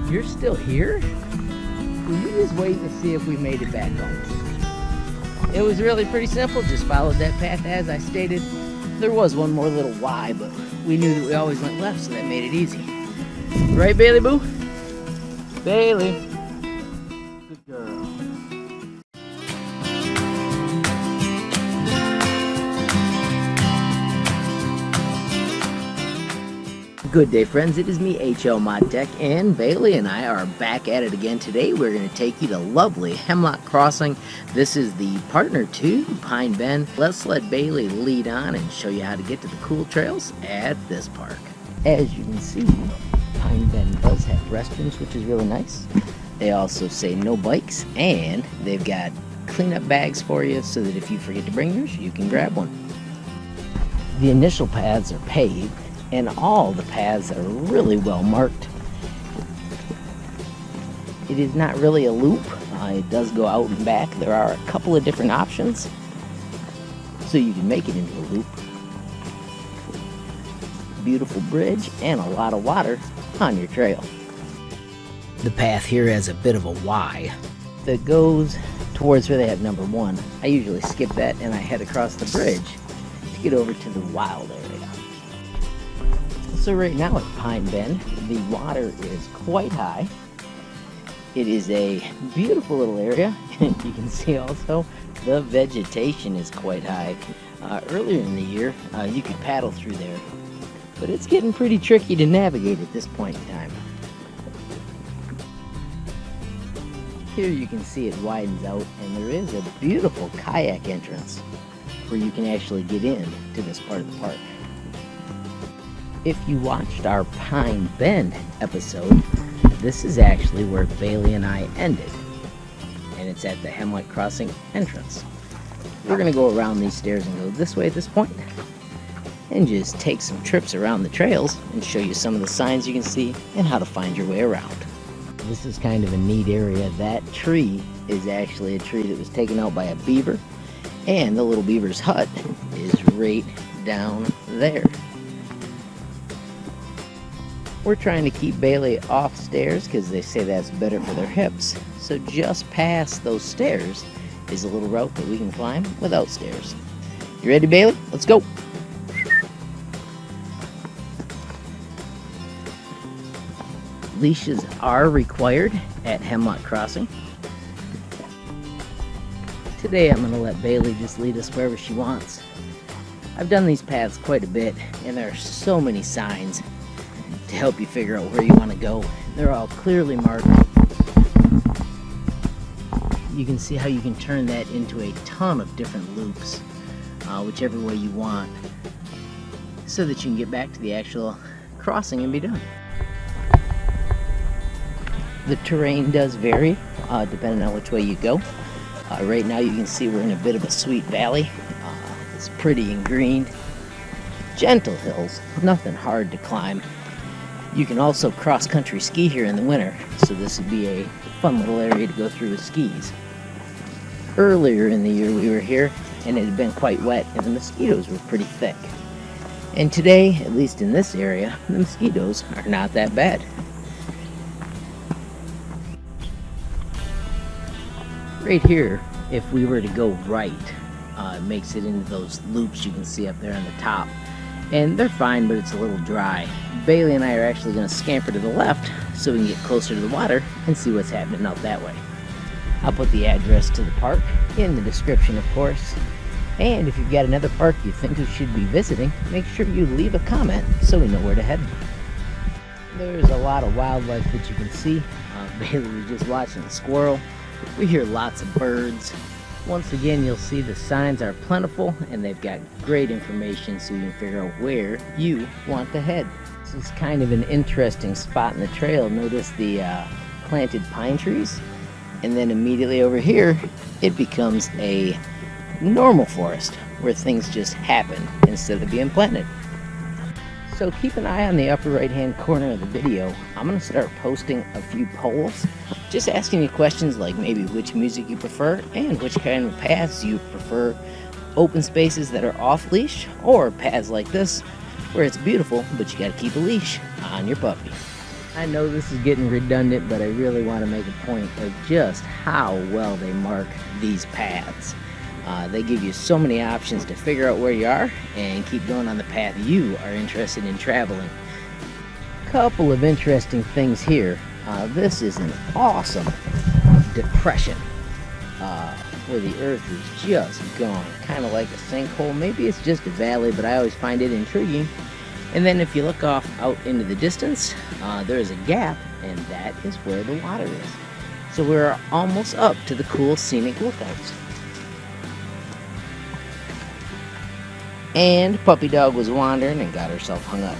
You're still here? Were you just waiting to see if we made it back home? It was really pretty simple, just followed that path as I stated. There was one more little Y, but we knew that we always went left, so that made it easy. Right, Bailey Boo? Bailey. Good girl. Good day friends, it is me HLModTech and Bailey and I are back at it again today. We're going to take you to lovely Hemlock Crossing. This is the partner to Pine Bend. Let's let Bailey lead on and show you how to get to the cool trails at this park. As you can see, Pine Bend does have restrooms, which is really nice. They also say no bikes, and they've got cleanup bags for you so that if you forget to bring yours, you can grab one. The initial paths are paved, and all the paths are really well marked. It is not really a loop. It does go out and back. There are a couple of different options, so you can make it into a loop. Beautiful bridge and a lot of water on your trail. The path here has a bit of a Y that goes towards where they have number 1. I usually skip that and I head across the bridge to get over to the wild area. So right now at Pine Bend, the water is quite high. It is a beautiful little area. You can see also the vegetation is quite high. Earlier in the year, you could paddle through there, but it's getting pretty tricky to navigate at this point in time. Here you can see it widens out, and there is a beautiful kayak entrance where you can actually get in to this part of the park. If you watched our Pine Bend episode, this is actually where Bailey and I ended, and it's at the Hemlock Crossing entrance. We're going to go around these stairs and go this way at this point, and just take some trips around the trails and show you some of the signs you can see and how to find your way around. This is kind of a neat area. That tree is actually a tree that was taken out by a beaver, and the little beaver's hut is right down there. We're trying to keep Bailey off stairs because they say that's better for their hips. So just past those stairs is a little route that we can climb without stairs. You ready, Bailey? Let's go. Leashes are required at Hemlock Crossing. Today I'm going to let Bailey just lead us wherever she wants. I've done these paths quite a bit, and there are so many signs to help you figure out where you want to go. They're all clearly marked. You can see how you can turn that into a ton of different loops, whichever way you want, so that you can get back to the actual crossing and be done. The terrain does vary depending on which way you go. Right now you can see we're in a bit of a sweet valley. It's pretty and green. Gentle hills, nothing hard to climb. You can also cross-country ski here in the winter, so this would be a fun little area to go through with skis. Earlier in the year we were here, and it had been quite wet, and the mosquitoes were pretty thick. And today, at least in this area, the mosquitoes are not that bad. Right here, if we were to go right, it makes it into those loops you can see up there on the top. And they're fine, but it's a little dry. Bailey and I are actually going to scamper to the left so we can get closer to the water and see what's happening out that way. I'll put the address to the park in the description, of course. And if you've got another park you think we should be visiting, make sure you leave a comment so we know where to head. There's a lot of wildlife that you can see. Bailey was just watching a squirrel. We hear lots of birds. Once again, you'll see the signs are plentiful, and they've got great information so you can figure out where you want to head. This is kind of an interesting spot in the trail. Notice the planted pine trees, and then immediately over here, it becomes a normal forest where things just happen instead of being planted. So keep an eye on the upper right-hand corner of the video. I'm going to start posting a few polls, just asking you questions like maybe which music you prefer and which kind of paths you prefer. Open spaces that are off-leash, or paths like this where it's beautiful, but you got to keep a leash on your puppy. I know this is getting redundant, but I really want to make a point of just how well they mark these paths. They give you so many options to figure out where you are and keep going on the path you are interested in traveling. Couple of interesting things here. This is an awesome depression where the earth is just gone, kind of like a sinkhole. Maybe it's just a valley, but I always find it intriguing. And then if you look off out into the distance, there is a gap, and that is where the water is. So we're almost up to the cool scenic lookouts. And Puppy Dog was wandering and got herself hung up.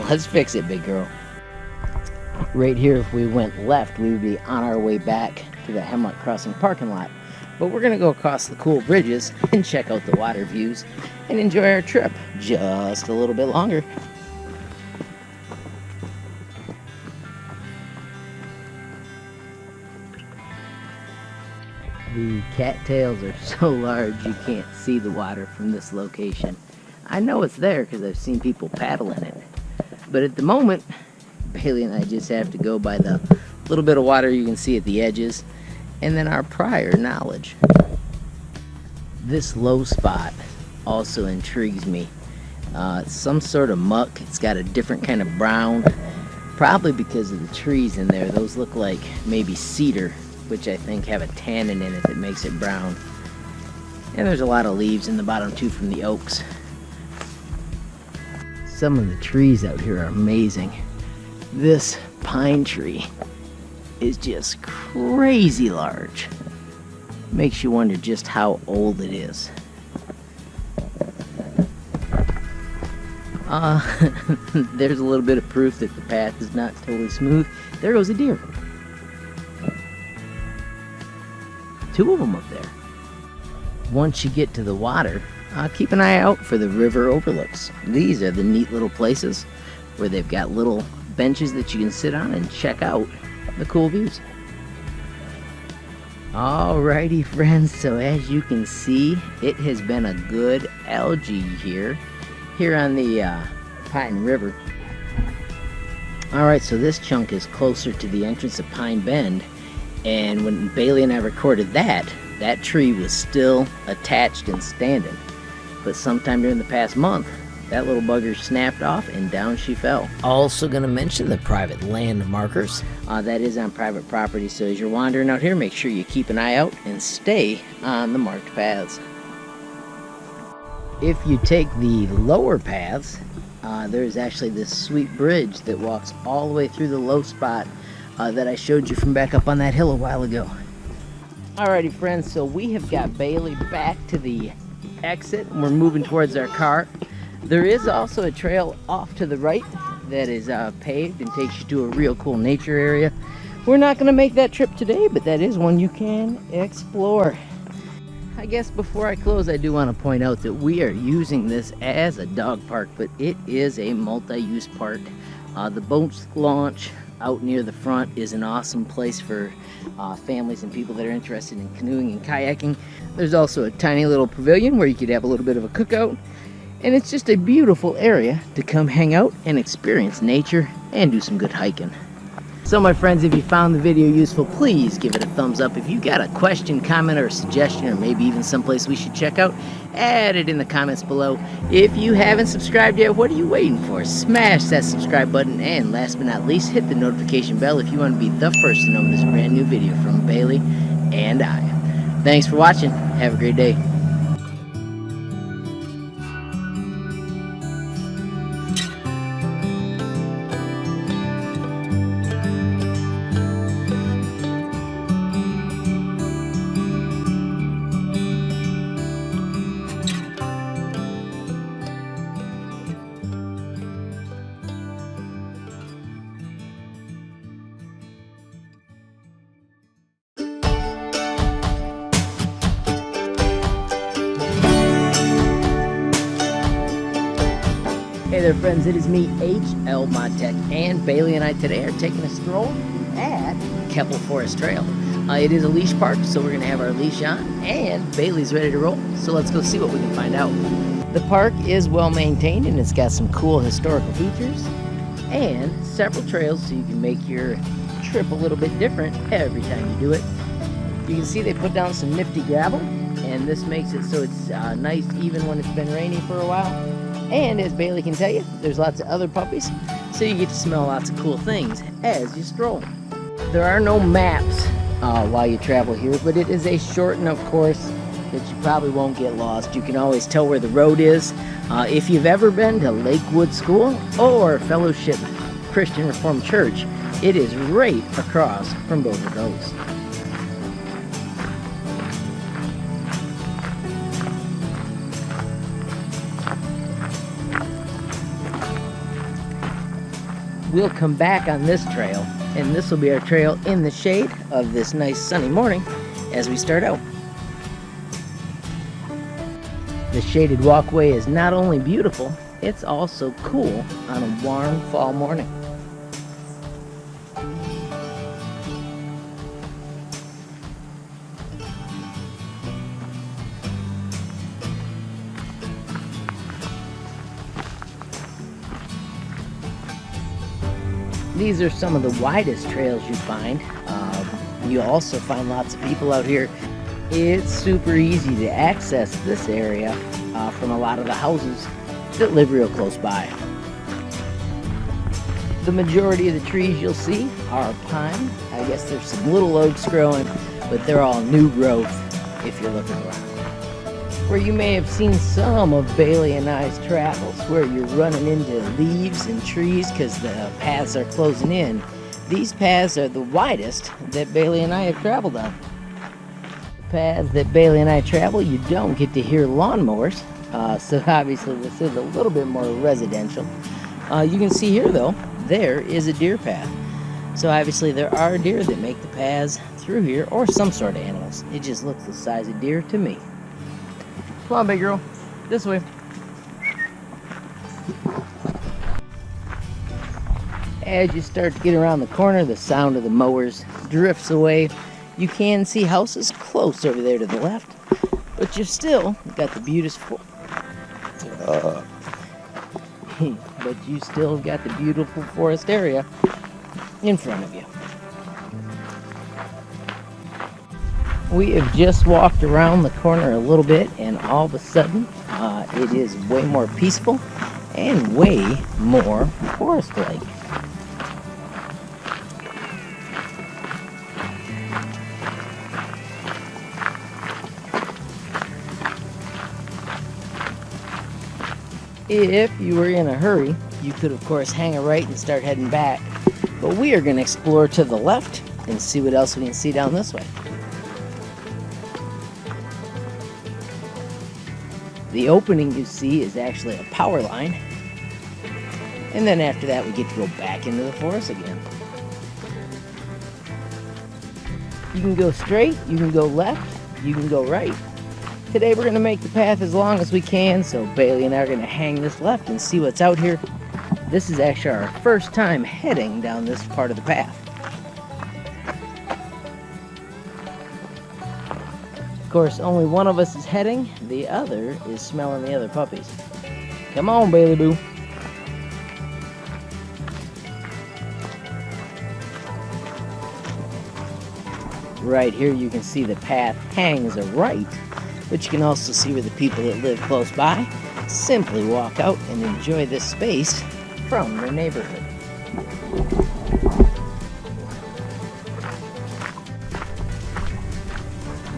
Let's fix it, big girl. Right here, if we went left, we would be on our way back to the Hemlock Crossing parking lot. But we're going to go across the cool bridges and check out the water views and enjoy our trip just a little bit longer. The cattails are so large you can't see the water from this location. I know it's there because I've seen people paddle in it. But at the moment, Bailey and I just have to go by the little bit of water you can see at the edges and then our prior knowledge. This low spot also intrigues me. Some sort of muck. It's got a different kind of brown, probably because of the trees in there. Those look like maybe cedar, which I think have a tannin in it that makes it brown. And there's a lot of leaves in the bottom too from the oaks. Some of the trees out here are amazing. This pine tree is just crazy large. Makes you wonder just how old it is. There's a little bit of proof that the path is not totally smooth. There goes a deer. Two of them up there. Once you get to the water, keep an eye out for the river overlooks. These are the neat little places where they've got little benches that you can sit on and check out the cool views. Alrighty friends, so as you can see, it has been a good algae here on the Pine River. Alright, so this chunk is closer to the entrance of Pine Bend, and when Bailey and I recorded that tree was still attached and standing. But sometime during the past month, that little bugger snapped off and down she fell. Also going to mention the private land markers. That is on private property, so as you're wandering out here, make sure you keep an eye out and stay on the marked paths. If you take the lower paths, there's actually this sweet bridge that walks all the way through the low spot that I showed you from back up on that hill a while ago. Alrighty friends, so we have got Bailey back to the exit and we're moving towards our car. There is also a trail off to the right that is paved and takes you to a real cool nature area. We're not going to make that trip today, but that is one you can explore. I guess before I close, I do want to point out that we are using this as a dog park, but it is a multi-use park. The boat launch out near the front is an awesome place for families and people that are interested in canoeing and kayaking. There's also a tiny little pavilion where you could have a little bit of a cookout. And it's just a beautiful area to come hang out and experience nature and do some good hiking. So my friends, if you found the video useful, please give it a thumbs up. If you got a question, comment, or a suggestion, or maybe even someplace we should check out, add it in the comments below. If you haven't subscribed yet, what are you waiting for? Smash that subscribe button, and last but not least, hit the notification bell if you want to be the first to know when there's a brand new video from Bailey and I. Thanks for watching. Have a great day. Hey there friends, it is me, HLModTech, and Bailey and I today are taking a stroll at Keppel Forest Trail. It is a leash park, so we're going to have our leash on, and Bailey's ready to roll, so let's go see what we can find out. The park is well maintained, and it's got some cool historical features, and several trails so you can make your trip a little bit different every time you do it. You can see they put down some nifty gravel, and this makes it so it's nice even when it's been rainy for a while. And as Bailey can tell you, there's lots of other puppies, so you get to smell lots of cool things as you stroll. There are no maps while you travel here, but it is a short enough course that you probably won't get lost. You can always tell where the road is. If you've ever been to Lakewood School or Fellowship Christian Reformed Church, it is right across from both of those. We'll come back on this trail, and this will be our trail in the shade of this nice sunny morning as we start out. The shaded walkway is not only beautiful, it's also cool on a warm fall morning. These are some of the widest trails you find. You also find lots of people out here. It's super easy to access this area from a lot of the houses that live real close by. The majority of the trees you'll see are pine. I guess there's some little oaks growing, but they're all new growth if you're looking around. Where you may have seen some of Bailey and I's travels, where you're running into leaves and trees because the paths are closing in. These paths are the widest that Bailey and I have traveled on. The paths that Bailey and I travel, you don't get to hear lawnmowers, so obviously this is a little bit more residential. You can see here though, there is a deer path. So obviously there are deer that make the paths through here, or some sort of animals. It just looks the size of deer to me. Come on, big girl. This way. As you start to get around the corner, the sound of the mowers drifts away. You can see houses close over there to the left, but you've still got the beautiful forest area in front of you. We have just walked around the corner a little bit, and all of a sudden it is way more peaceful and way more forest-like. If you were in a hurry, you could of course hang a right and start heading back, but we are going to explore to the left and see what else we can see down this way. The opening you see is actually a power line, and then after that we get to go back into the forest again. You can go straight, you can go left, you can go right. Today we're going to make the path as long as we can, so Bailey and I are going to hang this left and see what's out here. This is actually our first time heading down this part of the path. Of course, only one of us is heading, the other is smelling the other puppies. Come on, Bailey Boo. Right here you can see the path hangs a right, but you can also see where the people that live close by simply walk out and enjoy this space from their neighborhood.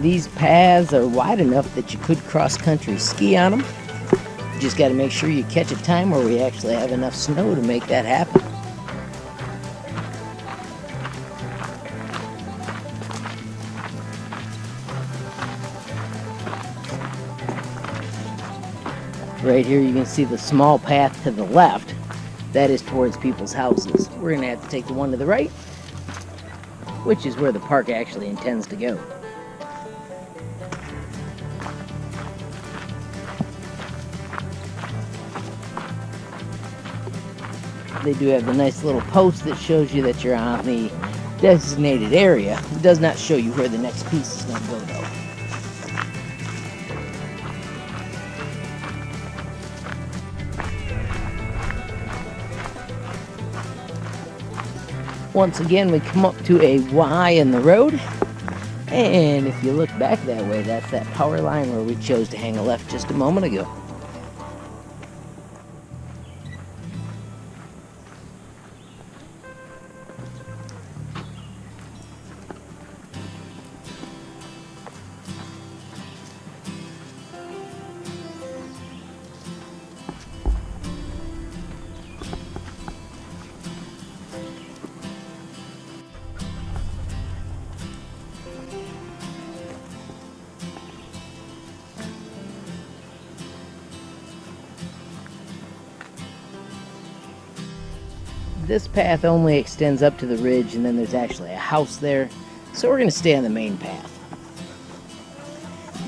These paths are wide enough that you could cross-country ski on them. You just got to make sure you catch a time where we actually have enough snow to make that happen. Right here you can see the small path to the left. That is towards people's houses. We're going to have to take the one to the right, which is where the park actually intends to go. They do have the nice little post that shows you that you're on the designated area. It does not show you where the next piece is going to go though. Once again, we come up to a Y in the road, and if you look back that way, that's that power line where we chose to hang a left just a moment ago. This path only extends up to the ridge, and then there's actually a house there, so we're going to stay on the main path.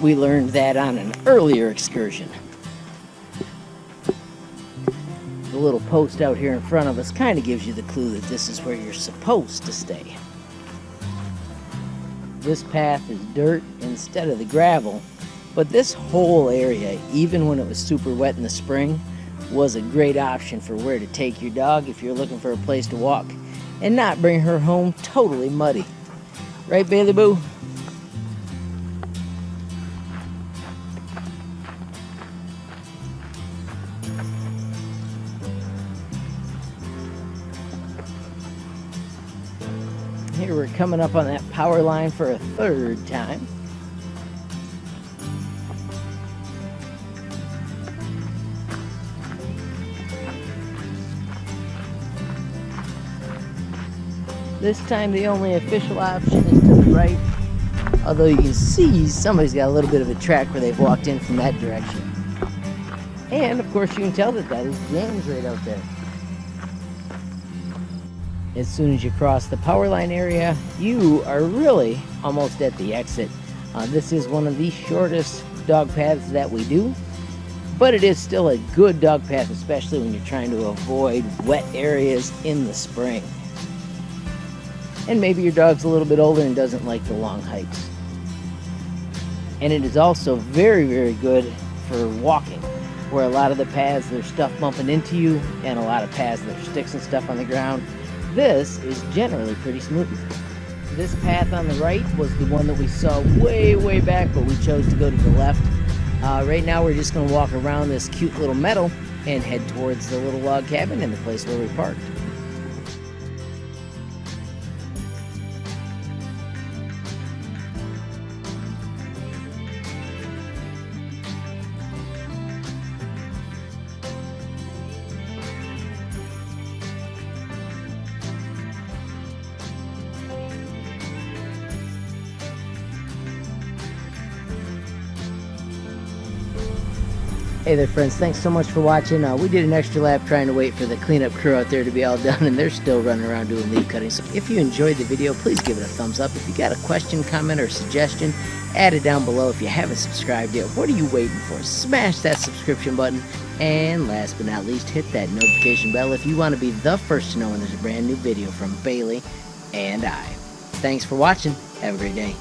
We learned that on an earlier excursion. The little post out here in front of us kind of gives you the clue that this is where you're supposed to stay. This path is dirt instead of the gravel, but this whole area, even when it was super wet in the spring, was a great option for where to take your dog if you're looking for a place to walk and not bring her home totally muddy. Right, Bailey Boo? Here we're coming up on that power line for a third time. This time the only official option is to the right, although you can see somebody's got a little bit of a track where they've walked in from that direction. And of course you can tell that that is James right out there. As soon as you cross the power line area, you are really almost at the exit. This is one of the shortest dog paths that we do, but it is still a good dog path, especially when you're trying to avoid wet areas in the spring. And maybe your dog's a little bit older and doesn't like the long hikes. And it is also very, very good for walking, where a lot of the paths, there's stuff bumping into you, and a lot of paths, there's sticks and stuff on the ground. This is generally pretty smooth. This path on the right was the one that we saw way, way back, but we chose to go to the left. Right now we're just going to walk around this cute little meadow and head towards the little log cabin and the place where we parked. Hey there friends, thanks so much for watching. We did an extra lap trying to wait for the cleanup crew out there to be all done, and they're still running around doing leaf cutting. So if you enjoyed the video, please give it a thumbs up. If you got a question, comment, or suggestion, add it down below. If you haven't subscribed yet, what are you waiting for? Smash that subscription button. And last but not least, hit that notification bell if you want to be the first to know when there's a brand new video from Bailey and I. Thanks for watching. Have a great day.